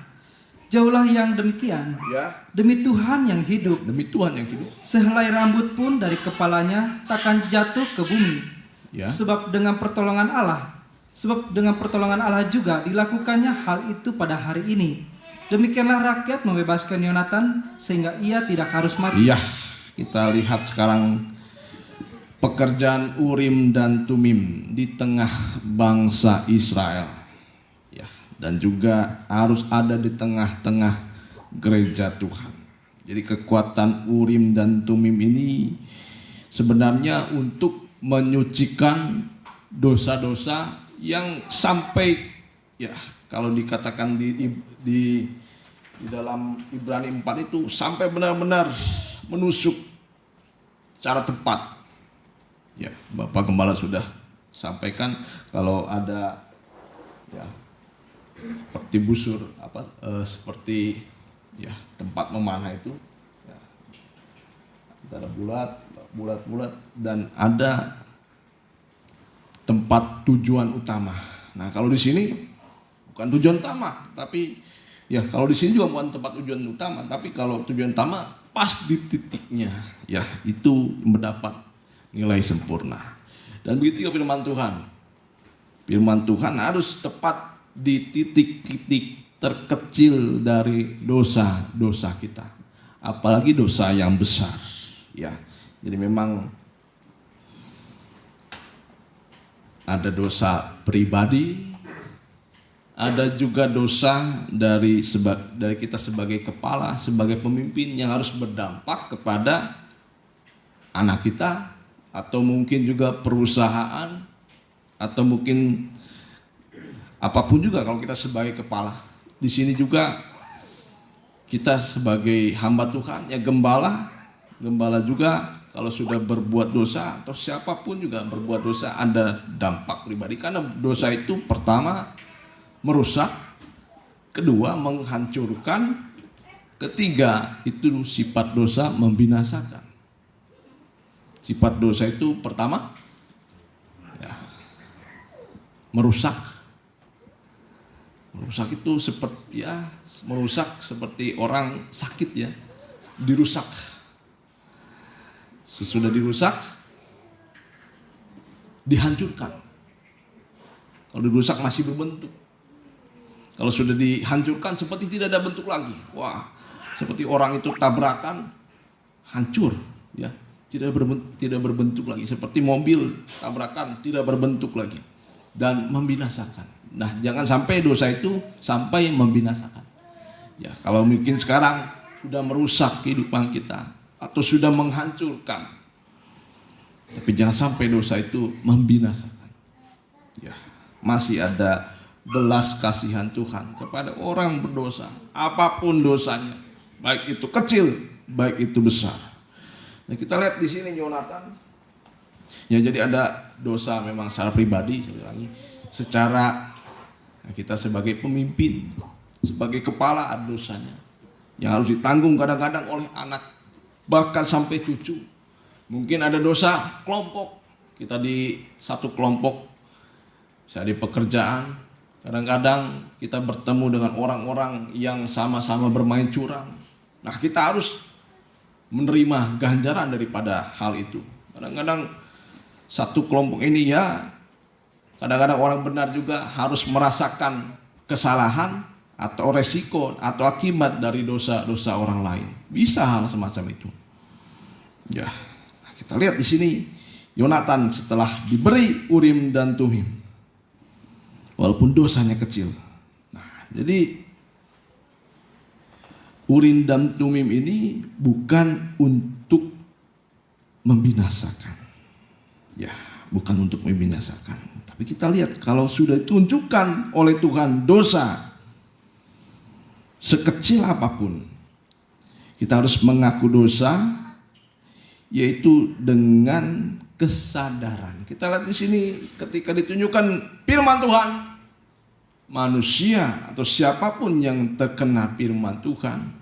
Speaker 4: Jauhlah yang demikian.
Speaker 3: Ya.
Speaker 4: Demi Tuhan yang hidup,
Speaker 3: Demi Tuhan yang hidup.
Speaker 4: sehelai rambut pun dari kepalanya takkan jatuh ke bumi.
Speaker 3: Ya.
Speaker 4: Sebab dengan pertolongan Allah juga dilakukannya hal itu pada hari ini. Demikianlah rakyat membebaskan Yonatan sehingga ia tidak harus mati.
Speaker 3: Iya, kita lihat sekarang pekerjaan Urim dan Tumim di tengah bangsa Israel. Ya, dan juga harus ada di tengah-tengah gereja Tuhan. Jadi kekuatan Urim dan Tumim ini sebenarnya untuk menyucikan dosa-dosa yang sampai, ya kalau dikatakan di dalam Ibrani 4 itu sampai benar-benar menusuk secara tepat. Ya, Bapak Gembala sudah sampaikan kalau ada ya seperti busur seperti ya tempat memanah itu ya, ada bulat dan ada tempat tujuan utama. Nah, kalau di sini bukan tujuan utama, tapi ya kalau di sini juga bukan tempat tujuan utama, tapi kalau tujuan utama pas di titiknya, ya itu mendapat nilai sempurna. Dan begitu juga firman Tuhan. Firman Tuhan harus tepat di titik-titik terkecil dari dosa-dosa kita. Apalagi dosa yang besar, ya. Jadi memang ada dosa pribadi, ada juga dosa dari kita sebagai kepala, sebagai pemimpin yang harus berdampak kepada anak kita, atau mungkin juga perusahaan, atau mungkin apapun juga kalau kita sebagai kepala. Di sini juga kita sebagai hamba Tuhan, ya gembala juga kalau sudah berbuat dosa, atau siapapun juga berbuat dosa, ada dampak pribadi. Karena dosa itu pertama merusak, kedua menghancurkan, ketiga itu sifat dosa membinasakan. Sifat dosa itu pertama ya, merusak itu seperti merusak seperti orang sakit ya, dirusak. Sesudah dirusak, dihancurkan. Kalau dirusak masih berbentuk. Kalau sudah dihancurkan seperti tidak ada bentuk lagi. Wah, seperti orang itu tabrakan, hancur, ya, tidak berbentuk lagi. Seperti mobil tabrakan, tidak berbentuk lagi dan membinasakan. Nah, jangan sampai dosa itu sampai membinasakan. Ya, kalau mungkin sekarang sudah merusak kehidupan kita atau sudah menghancurkan, tapi jangan sampai dosa itu membinasakan. Ya, masih ada belas kasihan Tuhan kepada orang berdosa, apapun dosanya, baik itu kecil, baik itu besar. Nah, kita lihat di sini Yonatan, ya jadi ada dosa memang secara pribadi, secara kita sebagai pemimpin, sebagai kepala ada dosanya yang harus ditanggung kadang-kadang oleh anak, bahkan sampai cucu. Mungkin ada dosa kelompok, kita di satu kelompok, saya di pekerjaan, kadang-kadang kita bertemu dengan orang-orang yang sama-sama bermain curang. Nah, kita harus menerima ganjaran daripada hal itu. Kadang-kadang satu kelompok ini ya, kadang-kadang orang benar juga harus merasakan kesalahan atau resiko atau akibat dari dosa-dosa orang lain. Bisa hal semacam itu. Ya, kita lihat di sini Yonatan setelah diberi Urim dan Tumim, walaupun dosanya kecil. Nah, jadi Urim dan Tumim ini bukan untuk membinasakan. Ya, bukan untuk membinasakan. Tapi kita lihat kalau sudah ditunjukkan oleh Tuhan dosa sekecil apapun, kita harus mengaku dosa, yaitu dengan kesadaran. Kita lihat di sini ketika ditunjukkan firman Tuhan, manusia atau siapapun yang terkena firman Tuhan,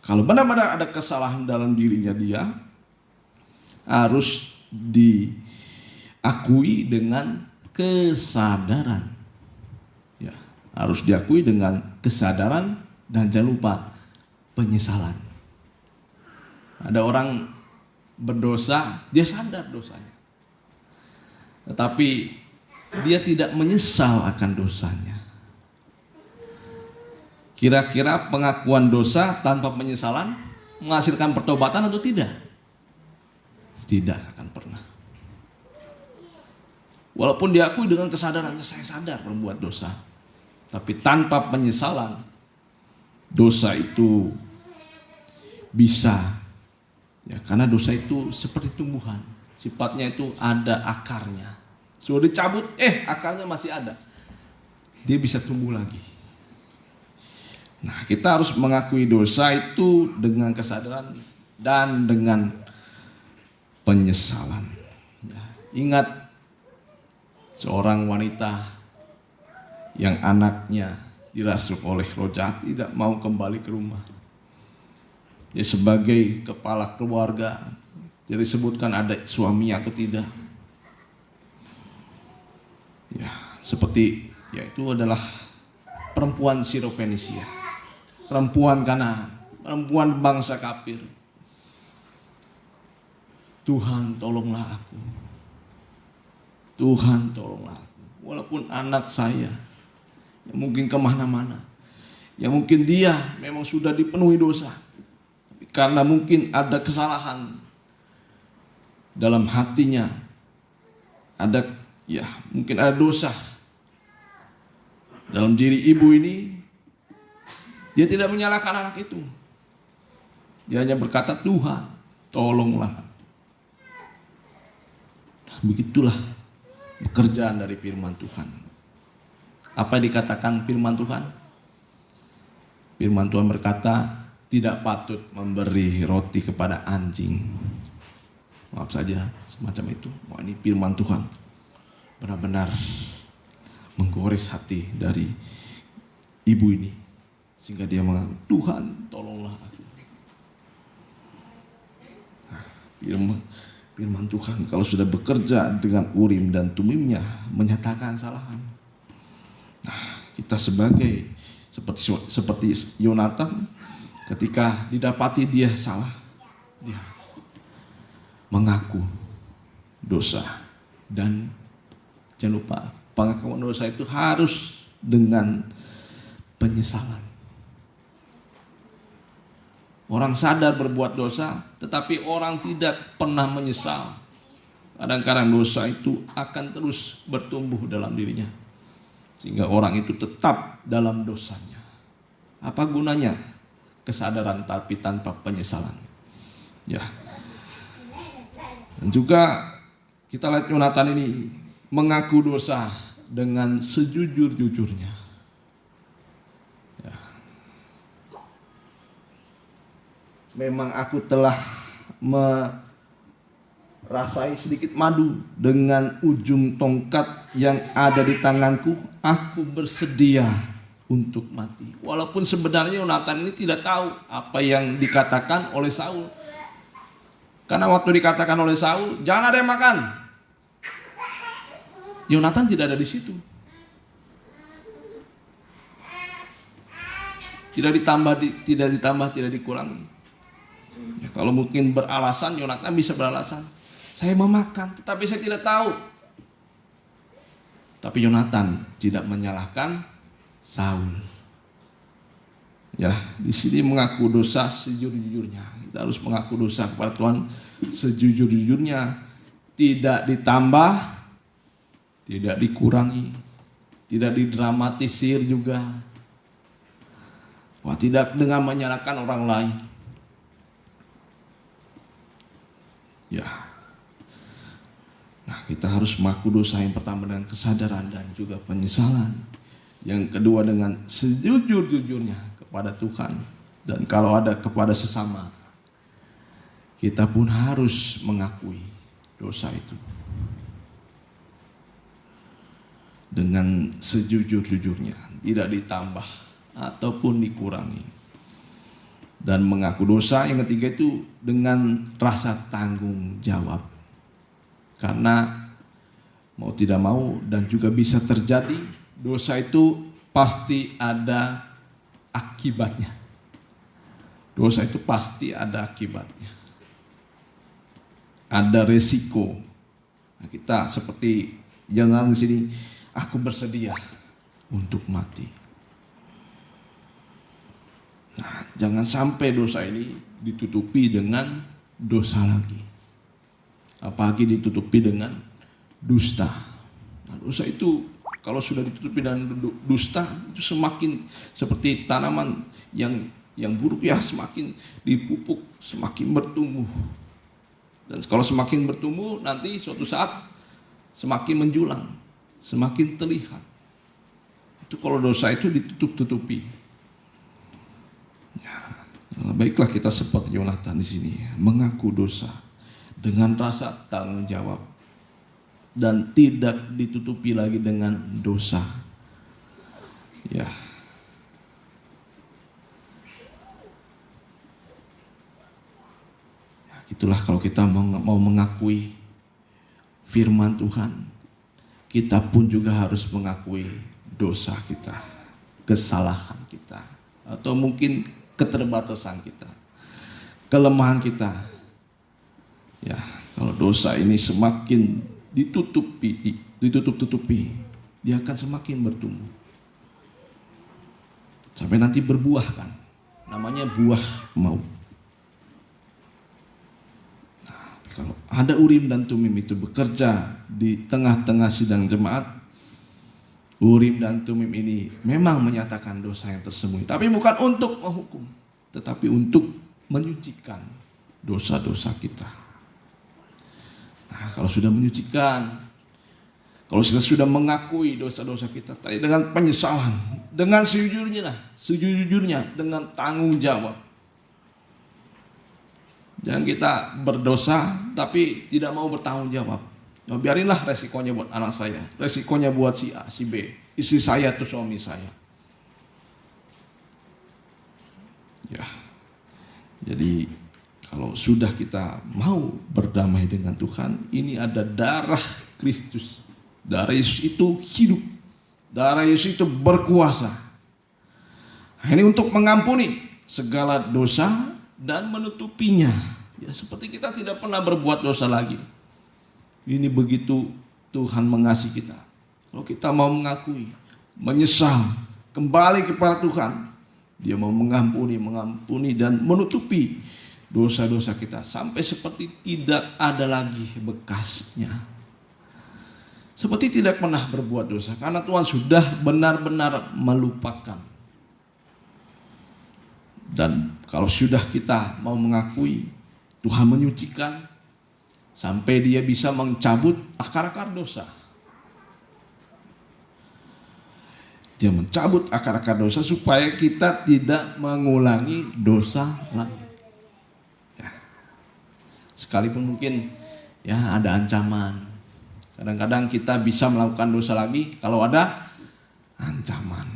Speaker 3: kalau benar-benar ada kesalahan dalam dirinya, dia harus diakui dengan kesadaran. Ya, harus diakui dengan kesadaran dan jangan lupa penyesalan. Ada orang berdosa, dia sadar dosanya, tetapi dia tidak menyesal akan dosanya. Kira-kira pengakuan dosa tanpa penyesalan menghasilkan pertobatan atau tidak? Tidak akan pernah. Walaupun diakui dengan kesadaran, saya sadar berbuat dosa, Tapi tanpa penyesalan, dosa itu bisa, ya, karena dosa itu seperti tumbuhan, sifatnya itu ada akarnya. Sudah dicabut, akarnya masih ada, dia bisa tumbuh lagi. Nah, kita harus mengakui dosa itu dengan kesadaran dan dengan penyesalan. Ya, ingat seorang wanita yang anaknya dirasuk oleh roh jahat tidak mau kembali ke rumah. Dia sebagai kepala keluarga, jadi disebutkan ada suami atau tidak. Ya, seperti itu adalah perempuan Sirofenisia, perempuan Kanaan, perempuan bangsa kafir. Tuhan tolonglah aku. Tuhan tolonglah aku. Walaupun anak saya yang mungkin kemana-mana, yang mungkin dia memang sudah dipenuhi dosa, tapi karena mungkin ada kesalahan dalam hatinya, mungkin ada dosa dalam diri ibu ini, dia tidak menyalahkan anak itu. Dia hanya berkata, Tuhan tolonglah. Begitulah pekerjaan dari firman Tuhan. Apa yang dikatakan firman Tuhan? Firman Tuhan berkata, tidak patut memberi roti kepada anjing. Maaf saja, semacam itu. Wah, ini firman Tuhan benar-benar menggores hati dari ibu ini, sehingga dia mengatakan, Tuhan tolonglah aku. Firman Tuhan kalau sudah bekerja dengan Urim dan Tumimnya, menyatakan kesalahan. Nah, kita sebagai seperti Yonatan, ketika didapati dia salah, dia mengaku dosa. Dan jangan lupa, pengakuan dosa itu harus dengan penyesalan. Orang sadar berbuat dosa, tetapi orang tidak pernah menyesal. Kadang-kadang dosa itu akan terus bertumbuh dalam dirinya, sehingga orang itu tetap dalam dosanya. Apa gunanya kesadaran tapi tanpa penyesalan? Ya. Dan juga kita lihat Yonatan ini mengaku dosa dengan sejujur-jujurnya. Memang aku telah merasai sedikit madu dengan ujung tongkat yang ada di tanganku. Aku bersedia untuk mati. Walaupun sebenarnya Yonatan ini tidak tahu apa yang dikatakan oleh Saul. Karena waktu dikatakan oleh Saul, jangan ada yang makan, Yonatan tidak ada di situ. Tidak ditambah, tidak dikurangi. Ya, kalau mungkin beralasan, Yonatan bisa beralasan, saya mau makan, tetapi saya tidak tahu. Tapi Yonatan tidak menyalahkan Saul. Ya, di sini mengaku dosa sejujur-jujurnya. Kita harus mengaku dosa kepada Tuhan sejujur-jujurnya, tidak ditambah, tidak dikurangi, tidak didramatisir juga. Wah, tidak dengan menyalahkan orang lain. Ya. Nah, kita harus mengaku dosa yang pertama dengan kesadaran dan juga penyesalan. Yang kedua dengan sejujur-jujurnya kepada Tuhan. Dan kalau ada kepada sesama, kita pun harus mengakui dosa itu dengan sejujur-jujurnya, tidak ditambah ataupun dikurangi. Dan mengaku dosa yang ketiga itu dengan rasa tanggung jawab. Karena mau tidak mau dan juga bisa terjadi, dosa itu pasti ada akibatnya. Dosa itu pasti ada akibatnya. Ada resiko. Nah, kita seperti jangan di sini, aku bersedia untuk mati. Nah, jangan sampai dosa ini ditutupi dengan dosa lagi. Apalagi ditutupi dengan dusta. Nah, dosa itu Kalau sudah ditutupi dengan dusta, itu semakin seperti tanaman yang buruk ya, semakin dipupuk, semakin bertumbuh. Dan kalau semakin bertumbuh, nanti suatu saat semakin menjulang, semakin terlihat. Itu kalau dosa itu ditutup-tutupi. Ya, baiklah kita seperti Yonatan di sini, mengaku dosa dengan rasa tanggung jawab dan tidak ditutupi lagi dengan dosa. Ya. Itulah kalau kita mau mengakui firman Tuhan, kita pun juga harus mengakui dosa kita, kesalahan kita, atau mungkin keterbatasan kita, kelemahan kita. Ya, kalau dosa ini semakin ditutup-tutupi, dia akan semakin bertumbuh. Sampai nanti berbuah kan, namanya buah maut. Kalau ada Urim dan Tumim itu bekerja di tengah-tengah sidang jemaat, Urim dan Tumim ini memang menyatakan dosa yang tersembunyi, tapi bukan untuk menghukum, tetapi untuk menyucikan dosa-dosa kita. Nah, kalau sudah menyucikan, kalau kita sudah mengakui dosa-dosa kita tadi dengan penyesalan, dengan sejujurnya, dengan tanggung jawab. Jangan kita berdosa tapi tidak mau bertanggung jawab. Ya, biarinlah resikonya buat anak saya, resikonya buat si A, si B, istri saya atau suami saya. Ya. Jadi kalau sudah kita mau berdamai dengan Tuhan, ini ada darah Kristus. Darah Yesus itu hidup. Darah Yesus itu berkuasa. Ini untuk mengampuni segala dosa dan menutupinya. Ya, seperti kita tidak pernah berbuat dosa lagi. Ini begitu Tuhan mengasihi kita. Kalau kita mau mengakui, menyesal, kembali kepada Tuhan, Dia mau mengampuni dan menutupi dosa-dosa kita sampai seperti tidak ada lagi bekasnya. Seperti tidak pernah berbuat dosa karena Tuhan sudah benar-benar melupakan. Dan kalau sudah kita mau mengakui, Tuhan menyucikan sampai Dia bisa mencabut akar-akar dosa. Dia mencabut akar-akar dosa supaya kita tidak mengulangi dosa lagi. Ya. Sekalipun mungkin ya ada ancaman. Kadang-kadang kita bisa melakukan dosa lagi kalau ada ancaman.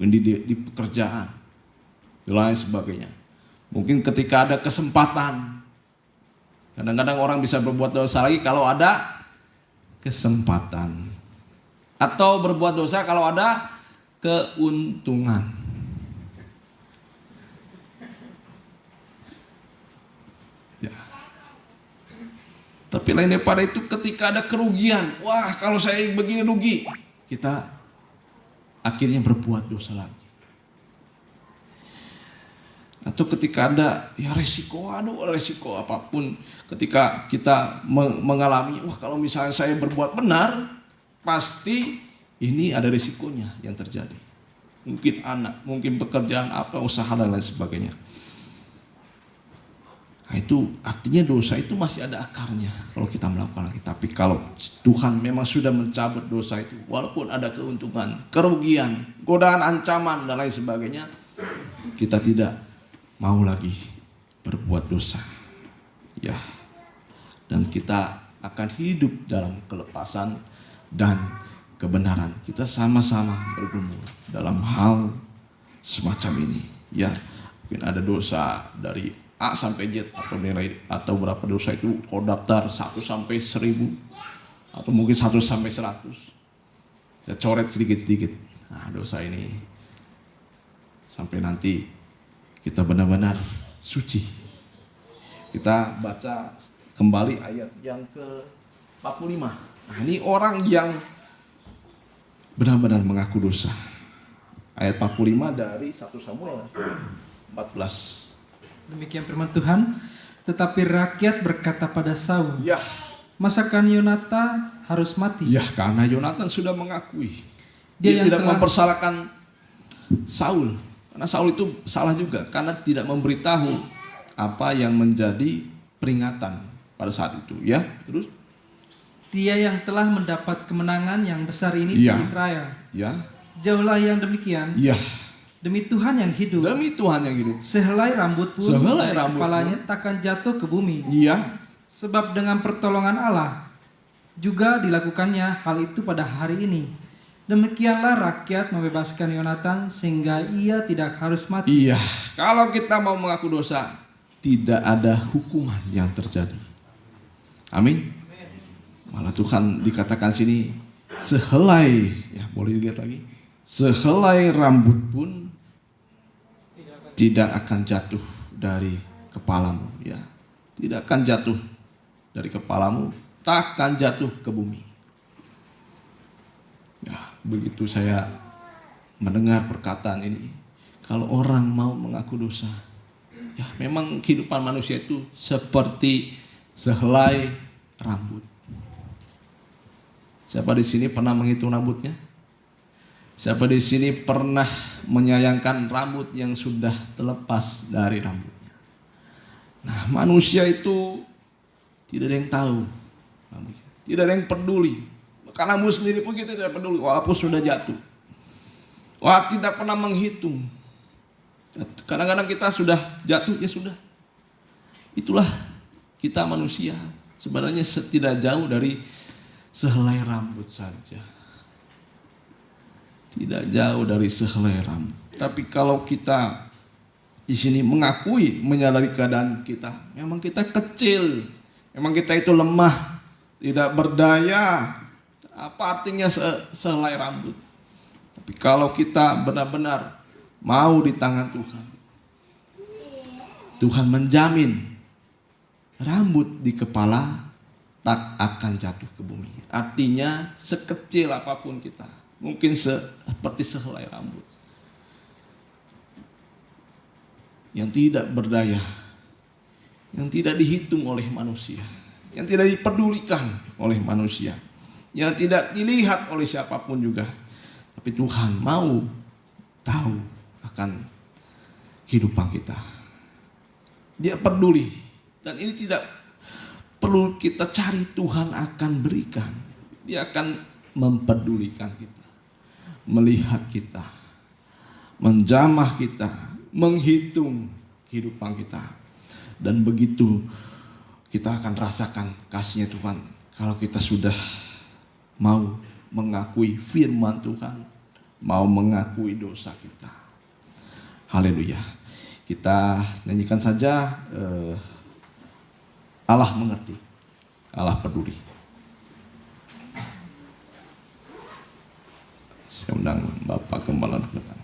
Speaker 3: Di pekerjaan, dan lain sebagainya. Mungkin ketika ada kesempatan. Kadang-kadang orang bisa berbuat dosa lagi kalau ada kesempatan. Atau berbuat dosa kalau ada keuntungan. Ya. Tapi lain daripada itu ketika ada kerugian. Wah, kalau saya begini rugi. Kita akhirnya berbuat dosa lagi. Atau ketika ada ya resiko apapun. Ketika kita mengalami, wah kalau misalnya saya berbuat benar, pasti ini ada risikonya yang terjadi. Mungkin anak, mungkin pekerjaan apa, usaha dan lain sebagainya. Nah, itu artinya dosa itu masih ada akarnya kalau kita melakukan lagi. Tapi kalau Tuhan memang sudah mencabut dosa itu, walaupun ada keuntungan, kerugian, godaan, ancaman dan lain sebagainya, kita tidak mau lagi berbuat dosa. Ya. Dan kita akan hidup dalam kelepasan dan kebenaran. Kita sama-sama bergumul dalam hal semacam ini. Ya, mungkin ada dosa dari A sampai Z atau nilai atau berapa dosa itu kalau daftar 1 sampai 1000 atau mungkin 1 sampai 100. Saya coret sedikit-sedikit. Nah, dosa ini sampai nanti kita benar-benar suci. Kita baca kembali ayat yang ke-45. Nah, ini orang yang benar-benar mengaku dosa. Ayat 45 dari 1 Samuel 14.
Speaker 4: Demikian firman Tuhan. Tetapi rakyat berkata pada Saul,
Speaker 3: Ya.
Speaker 4: masakan Yonatan harus mati?
Speaker 3: Ya, karena Yonatan sudah mengakui.
Speaker 4: Dia
Speaker 3: Dia
Speaker 4: yang
Speaker 3: tidak
Speaker 4: telah-
Speaker 3: mempersalahkan Saul. Karena Saul itu salah juga, karena tidak memberitahu apa yang menjadi peringatan pada saat itu. Ya, terus?
Speaker 4: Dia yang telah mendapat kemenangan yang besar ini
Speaker 3: Iya.
Speaker 4: di Israel.
Speaker 3: Ya,
Speaker 4: Jauhlah yang demikian,
Speaker 3: ya.
Speaker 4: demi Tuhan yang hidup.
Speaker 3: Demi Tuhan yang hidup.
Speaker 4: Sehelai rambut pun
Speaker 3: Sehelai
Speaker 4: dari
Speaker 3: rambut
Speaker 4: kepalanya takkan jatuh ke bumi.
Speaker 3: Iya,
Speaker 4: Sebab dengan pertolongan Allah juga dilakukannya hal itu pada hari ini. Demikianlah rakyat membebaskan Yonatan sehingga ia tidak harus mati.
Speaker 3: iya. Kalau kita mau mengaku dosa, tidak ada hukuman yang terjadi. Amin. Malah Tuhan dikatakan sini, sehelai, ya boleh dilihat lagi, sehelai rambut pun tidak akan jatuh dari kepalamu, ya. Tidak akan jatuh dari kepalamu, takkan jatuh ke bumi. Ya, begitu saya mendengar perkataan ini, kalau orang mau mengaku dosa, ya memang kehidupan manusia itu seperti sehelai rambut. Siapa di sini pernah menghitung rambutnya? Siapa di sini pernah menyayangkan rambut yang sudah terlepas dari rambutnya? Nah, manusia itu tidak ada yang tahu, tidak ada yang peduli. Karena rambut sendiri pun kita tidak peduli, walaupun sudah jatuh. Wah, tidak pernah menghitung. Kadang-kadang kita sudah jatuh, ya sudah. Itulah kita manusia. Sebenarnya tidak jauh dari sehelai rambut saja. Tidak jauh dari sehelai rambut. Tapi kalau kita di sini mengakui, menyadari keadaan kita, memang kita kecil, memang kita itu lemah, tidak berdaya. Apa artinya sehelai rambut? Tapi kalau kita benar-benar mau di tangan Tuhan, Tuhan menjamin rambut di kepala tak akan jatuh ke bumi. Artinya sekecil apapun kita, mungkin seperti sehelai rambut yang tidak berdaya, yang tidak dihitung oleh manusia, yang tidak dipedulikan oleh manusia, yang tidak dilihat oleh siapapun juga. Tapi Tuhan mau tahu akan kehidupan kita. Dia peduli, dan ini tidak perlu kita cari, Tuhan akan berikan. Dia akan mempedulikan kita, melihat kita, menjamah kita, menghitung kehidupan kita. Dan begitu kita akan rasakan kasih-Nya Tuhan kalau kita sudah mau mengakui firman Tuhan, mau mengakui dosa kita. Haleluya. Kita nyanyikan saja Allah mengerti, Allah peduli. Saya undang Bapak Gembala ke depan.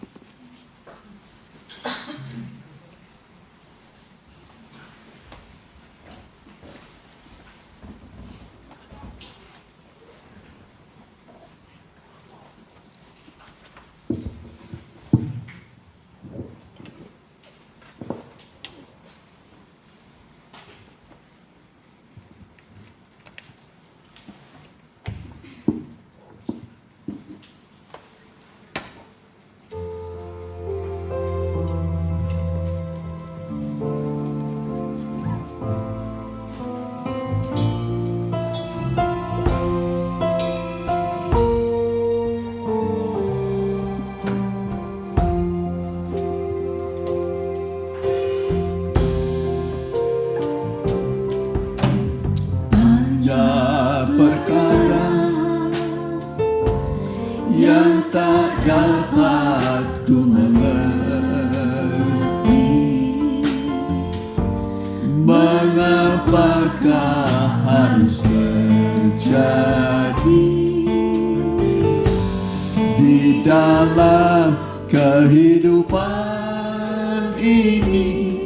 Speaker 1: dapat ku mengerti mengapakah harus terjadi di dalam kehidupan ini.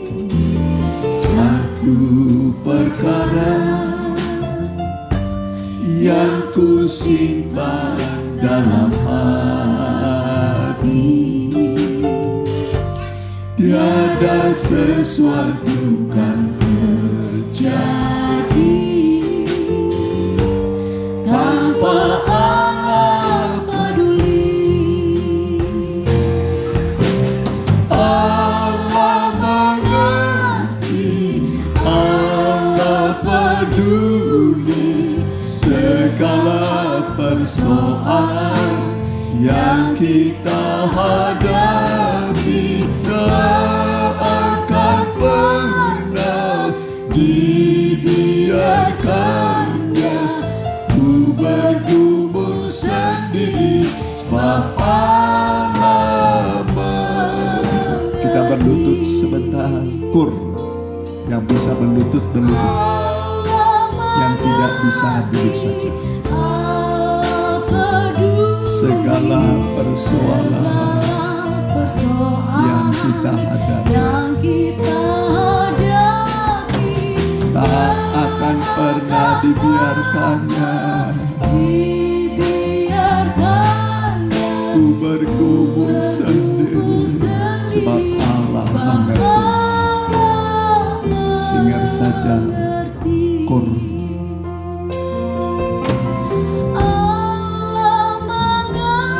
Speaker 1: Satu perkara yang ku simpan dalam hati, tiada sesuatu kan terjadi yang kita hadapi tak akan pernah dibiarkannya ku bergumul sendiri sebab Allah. Kita berlutut sebentar, kur yang bisa berlutut, yang tidak bisa duduk saja. Segala persoalan yang kita hadapi tak akan pernah dibiarkannya ku bergumul sendiri sebab Allah mengerti. Singer saja kur.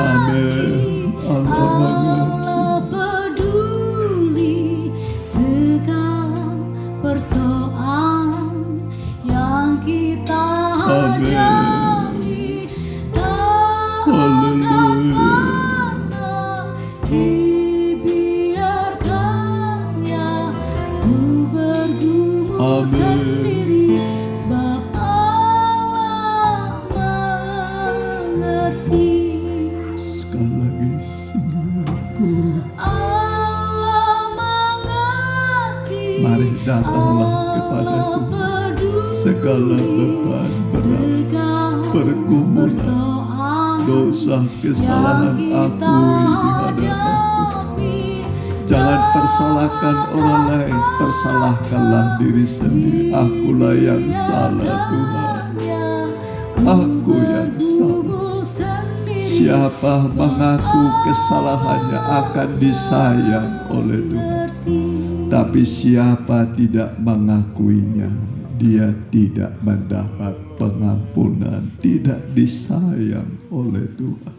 Speaker 1: Amin. Allah
Speaker 5: peduli segala persoalan yang kita hadapi tak akan pernah dibiarkannya ku bergumul sendiri sebab Allah mengerti.
Speaker 1: Sekali lagi singerku.
Speaker 5: Allah mengerti.
Speaker 1: Mari datanglah kepada Tuhan. Segala beban berat, pergumulan, dosa, kesalahan aku di hadapan-Mu. Jangan persalahkan orang lain, persalahkanlah diri sendiri. Akulah yang salah Tuhan, aku yang salah. Siapa mengaku kesalahannya akan disayang oleh Tuhan. Tapi siapa tidak mengakuinya, dia tidak mendapat pengampunan, tidak disayang oleh Tuhan.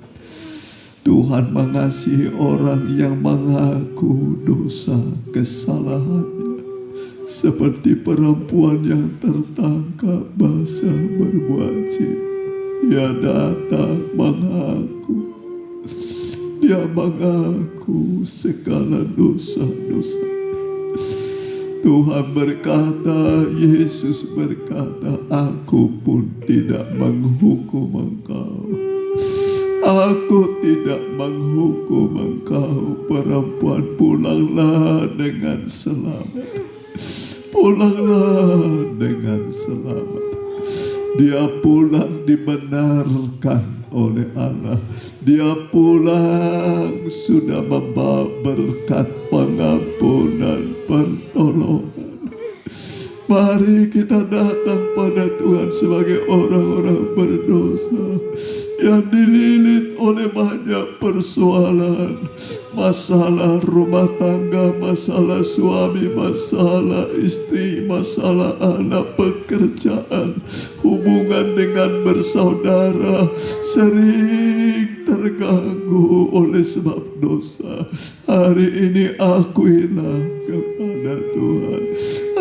Speaker 1: Tuhan mengasihi orang yang mengaku dosa kesalahannya, seperti perempuan yang tertangkap basah berbuat zina. Dia datang mengaku, dia mengaku segala dosa-dosa. Tuhan berkata, Yesus berkata, aku pun tidak menghukum engkau. Aku tidak menghukum engkau. Perempuan, pulanglah dengan selamat. Pulanglah dengan selamat. Dia pulang dibenarkan oleh Allah. Dia pulang sudah membawa berkat pengampunan, pertolongan. Mari kita datang pada Tuhan sebagai orang-orang berdosa yang dililit oleh banyak persoalan, masalah rumah tangga, masalah suami, masalah istri, masalah anak, pekerjaan, hubungan dengan bersaudara sering terganggu oleh sebab dosa. Hari ini akuilah kepada Tuhan.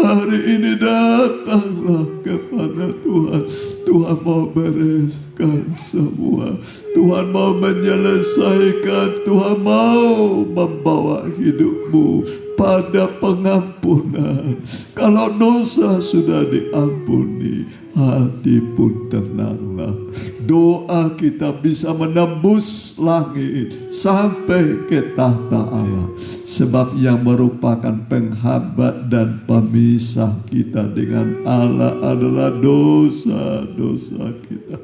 Speaker 1: Hari ini datanglah kepada Tuhan. Tuhan mau bereskan semua. Tuhan mau menyelesaikan. Tuhan mau membawa hidupmu pada pengampunan. Kalau dosa sudah diampuni, hati pun tenanglah. Doa kita bisa menembus langit sampai ke tahta Allah. Sebab yang merupakan penghambat dan pemisah kita dengan Allah adalah dosa-dosa kita.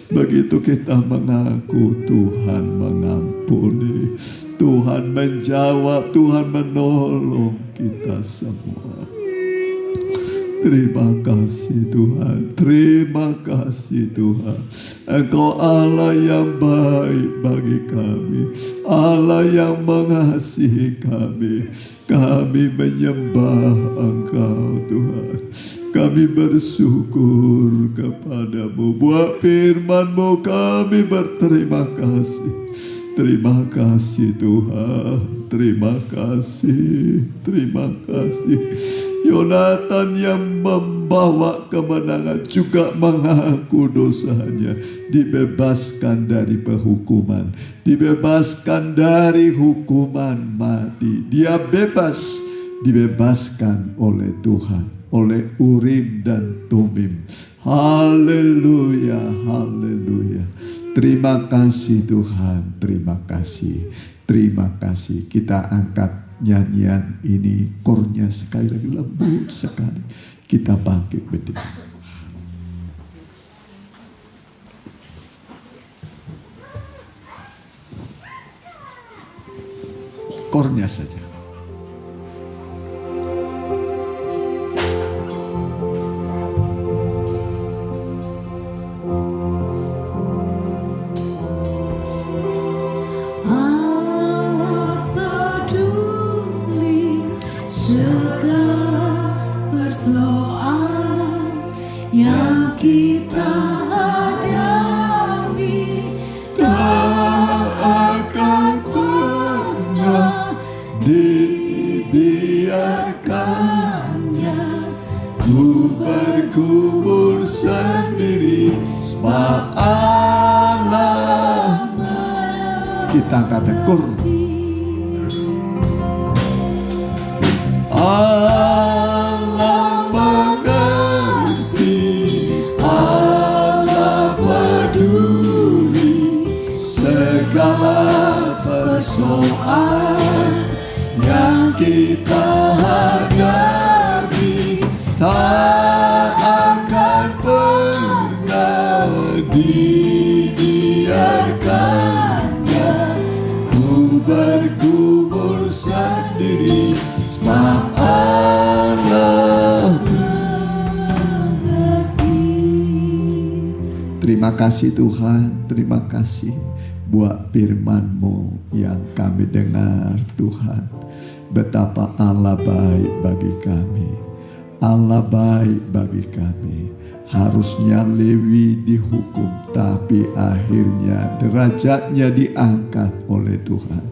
Speaker 1: Begitu kita mengaku, Tuhan mengampuni, Tuhan menjawab, Tuhan menolong kita semua. Terima kasih Tuhan, terima kasih Tuhan. Engkau Allah yang baik bagi kami, Allah yang mengasihi kami. Kami menyembah Engkau Tuhan. Kami bersyukur kepadamu. Buat firman-Mu kami berterima kasih. Terima kasih Tuhan, terima kasih, terima kasih. Yonatan yang membawa kemenangan, juga mengaku dosanya, dibebaskan dari penghukuman, dibebaskan dari hukuman mati. Dia bebas, dibebaskan oleh Tuhan, oleh Urim dan Tumim. Haleluya, haleluya. Terima kasih Tuhan, terima kasih, terima kasih. Kita angkat nyanyian ini, kornya sekali lagi lembut sekali. Kita bangkit berdiri. Kornya saja.
Speaker 5: Segala persoalan yang kita hadapi
Speaker 1: Tak akan pernah dibiarkannya ku berkubur sendiri, sebab Allah. Kita kata kur. Allah mengerti, Allah peduli segala persoalan yang kita hadapi. Tak akan pernah dibiarkannya ku bergumul sendiri, sebab Allah mengerti. Terima kasih Tuhan, terima kasih buat firman-Mu yang kami dengar Tuhan. Betapa Allah baik bagi kami, Allah baik bagi kami. Harusnya Lewi dihukum, tapi akhirnya derajatnya diangkat oleh Tuhan,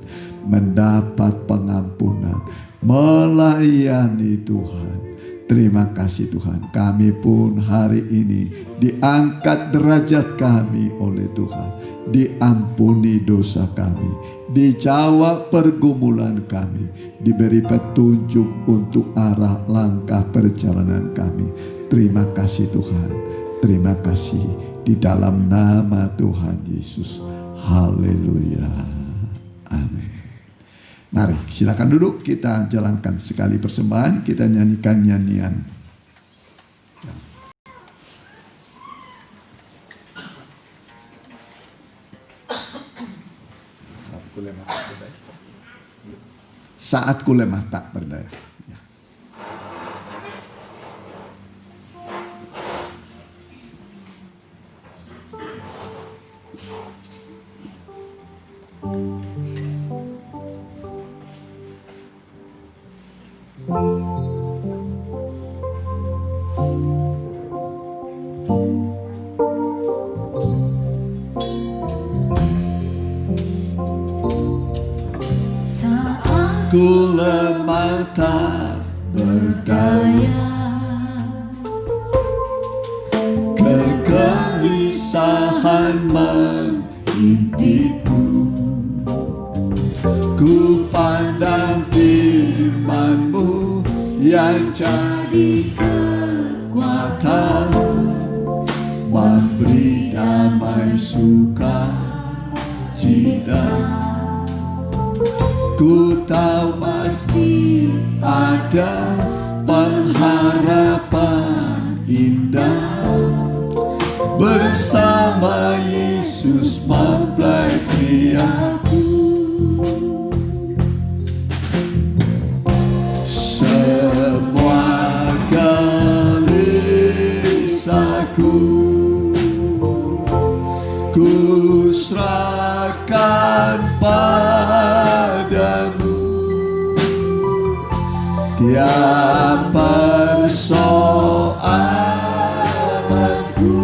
Speaker 1: mendapat pengampunan, melayani Tuhan. Terima kasih Tuhan, kami pun hari ini diangkat derajat kami oleh Tuhan, diampuni dosa kami, dijawab pergumulan kami, diberi petunjuk untuk arah langkah perjalanan kami. Terima kasih Tuhan, terima kasih di dalam nama Tuhan Yesus. Haleluya, amin. Mari silakan duduk, kita jalankan sekali persembahan, kita nyanyikan nyanyian. Saat ku lemah tak berdaya. Ku lemah tak berdaya, kegelisahan menghimpiku. Ku pandang firman-Mu yang jadi kekuatan, memberi damai sukacita. Ku tahu pasti ada pengharapan indah bersama Yesus mempelai aku. Semua gelisahku ku serahkan padamu. Tiap persoalanku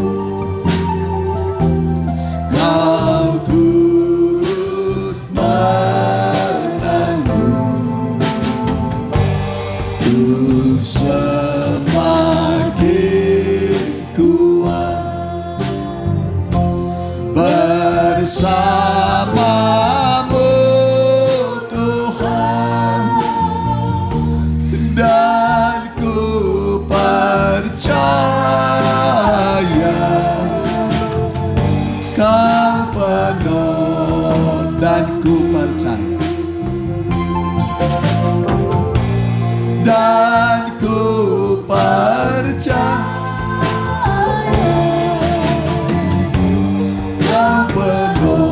Speaker 1: Kau turut menanggung. Ku semakin ku percaya dan ku percaya Kau penolongku.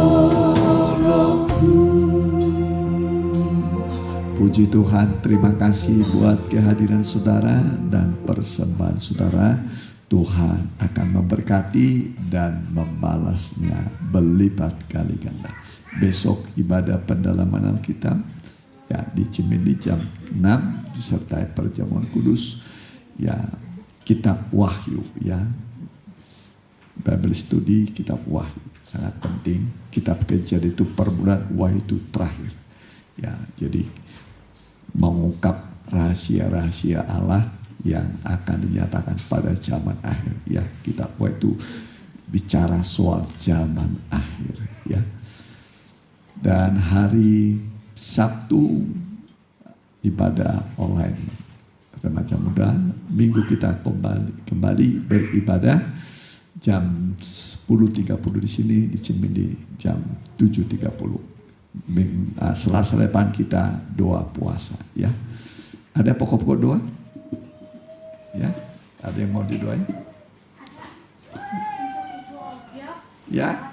Speaker 1: Puji Tuhan, terima kasih buat kehadiran saudara dan persembahan saudara. Tuhan akan memberkati dan membalasnya berlipat kali ganda. Besok ibadah pendalaman Alkitab ya di Cimindi jam 6 disertai perjamuan kudus ya, kitab Wahyu ya, Bible study kitab Wahyu sangat penting. Kitab Kejadian itu permulaan, Wahyu itu terakhir ya, jadi mengungkap rahasia-rahasia Allah yang akan dinyatakan pada zaman akhir ya. Kitab Wahyu itu bicara soal zaman akhir ya. Dan hari Sabtu ibadah online remaja muda. Minggu kita kembali beribadah jam 10.30 di sini di Cimindi, jam 7.30. Selasa depan kita doa puasa ya. Ada pokok-pokok doa? Ya, ada yang mau didoain? Ya.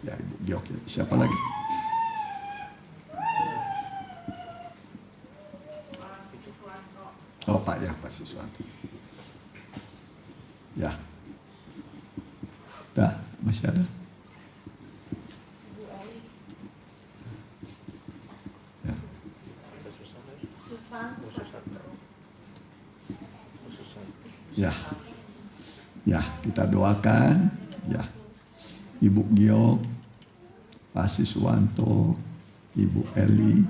Speaker 1: Ya, Ibu Giok ya. Siapa lagi? Oh, Pak ya, Pak Siswanto. Ya. Dah, masih ada? Ya. Ya. Ya, kita doakan ya. Ibu Giok, Pak Siswanto, Ibu Eli,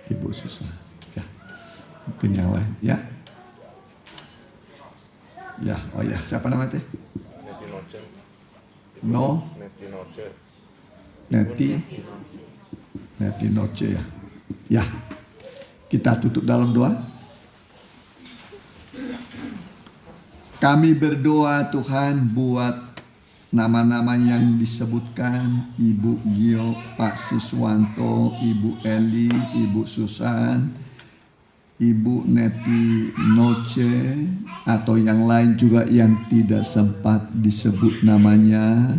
Speaker 1: Ibu Susan. Ya. Mungkin yang lain ya. Ya, oh ya, siapa namanya teh? Neti Noce ya. Ya. Kita tutup dalam doa. Kami berdoa Tuhan buat nama-nama yang disebutkan, Ibu Gio, Pak Siswanto, Ibu Eli, Ibu Susan, Ibu Neti Noce, atau yang lain juga yang tidak sempat disebut namanya,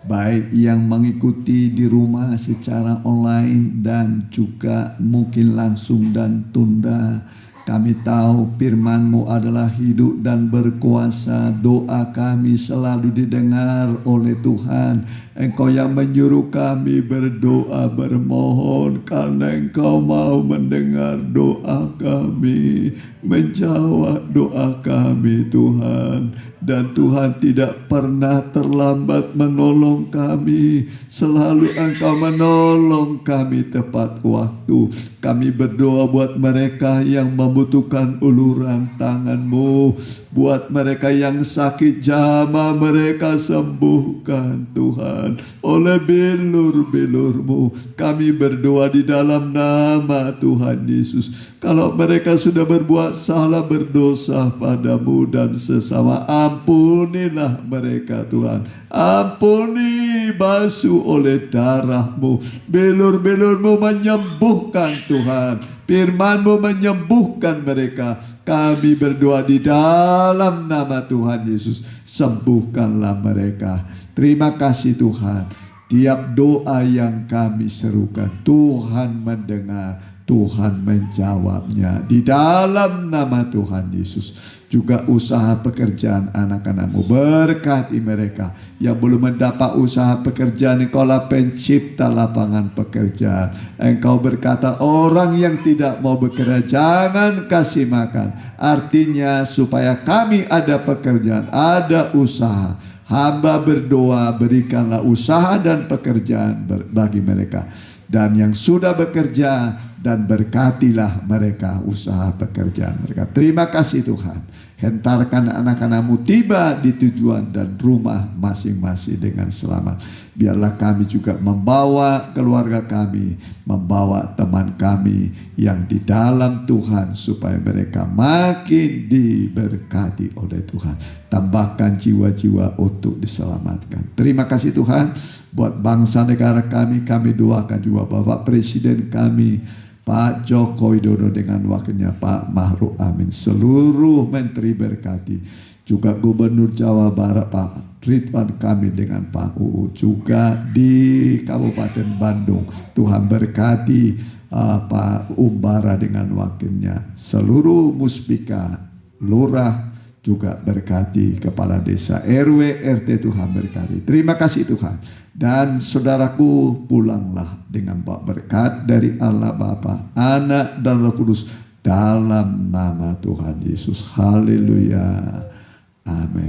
Speaker 1: baik yang mengikuti di rumah secara online dan juga mungkin langsung dan tunda. Kami tahu firman-Mu adalah hidup dan berkuasa. Doa kami selalu didengar oleh Tuhan. Engkau yang menyuruh kami berdoa, bermohon, karena Engkau mau mendengar doa kami, menjawab doa kami Tuhan. Dan Tuhan tidak pernah terlambat menolong kami. Selalu Engkau menolong kami tepat waktu. Kami berdoa buat mereka yang membutuhkan uluran tangan-Mu. Buat mereka yang sakit, jamah mereka sembuhkan Tuhan. Oleh bilur-bilur-Mu kami berdoa di dalam nama Tuhan Yesus. Kalau mereka sudah berbuat salah, berdosa padamu dan sesama, ampunilah mereka Tuhan. Ampuni, basuh oleh darah-Mu. Bilur-bilur-Mu menyembuhkan Tuhan. Firman-Mu menyembuhkan mereka. Kami berdoa di dalam nama Tuhan Yesus. Sembuhkanlah mereka. Terima kasih Tuhan. Tiap doa yang kami serukan, Tuhan mendengar, Tuhan menjawabnya. Di dalam nama Tuhan Yesus. Juga usaha pekerjaan anak-anak-Mu, berkati mereka yang belum mendapat usaha pekerjaan. Engkau lah pencipta lapangan pekerjaan. Engkau berkata orang yang tidak mau bekerja jangan kasih makan. Artinya supaya kami ada pekerjaan, ada usaha. Hamba berdoa, berikanlah usaha dan pekerjaan bagi mereka. Dan yang sudah bekerja, dan berkatilah mereka usaha pekerjaan mereka. Terima kasih Tuhan. Hentarkan anak-anak-Mu tiba di tujuan dan rumah masing-masing dengan selamat. Biarlah kami juga membawa keluarga kami, membawa teman kami yang di dalam Tuhan, supaya mereka makin diberkati oleh Tuhan. Tambahkan jiwa-jiwa untuk diselamatkan. Terima kasih Tuhan buat bangsa negara kami. Kami doakan juga Bapak Presiden kami, Pak Joko Widodo dengan wakilnya Pak Ma'ruf Amin. Seluruh menteri berkati. Juga Gubernur Jawa Barat Pak Ridwan Kamil dengan Pak UU. Juga di Kabupaten Bandung, Tuhan berkati Pak Umbara dengan wakilnya. Seluruh muspika, lurah juga berkati, kepala desa, RW, RT, Tuhan berkati. Terima kasih Tuhan. Dan saudaraku, pulanglah dengan berkat dari Allah Bapa, Anak dan Roh Kudus, dalam nama Tuhan Yesus. Haleluya. Amin.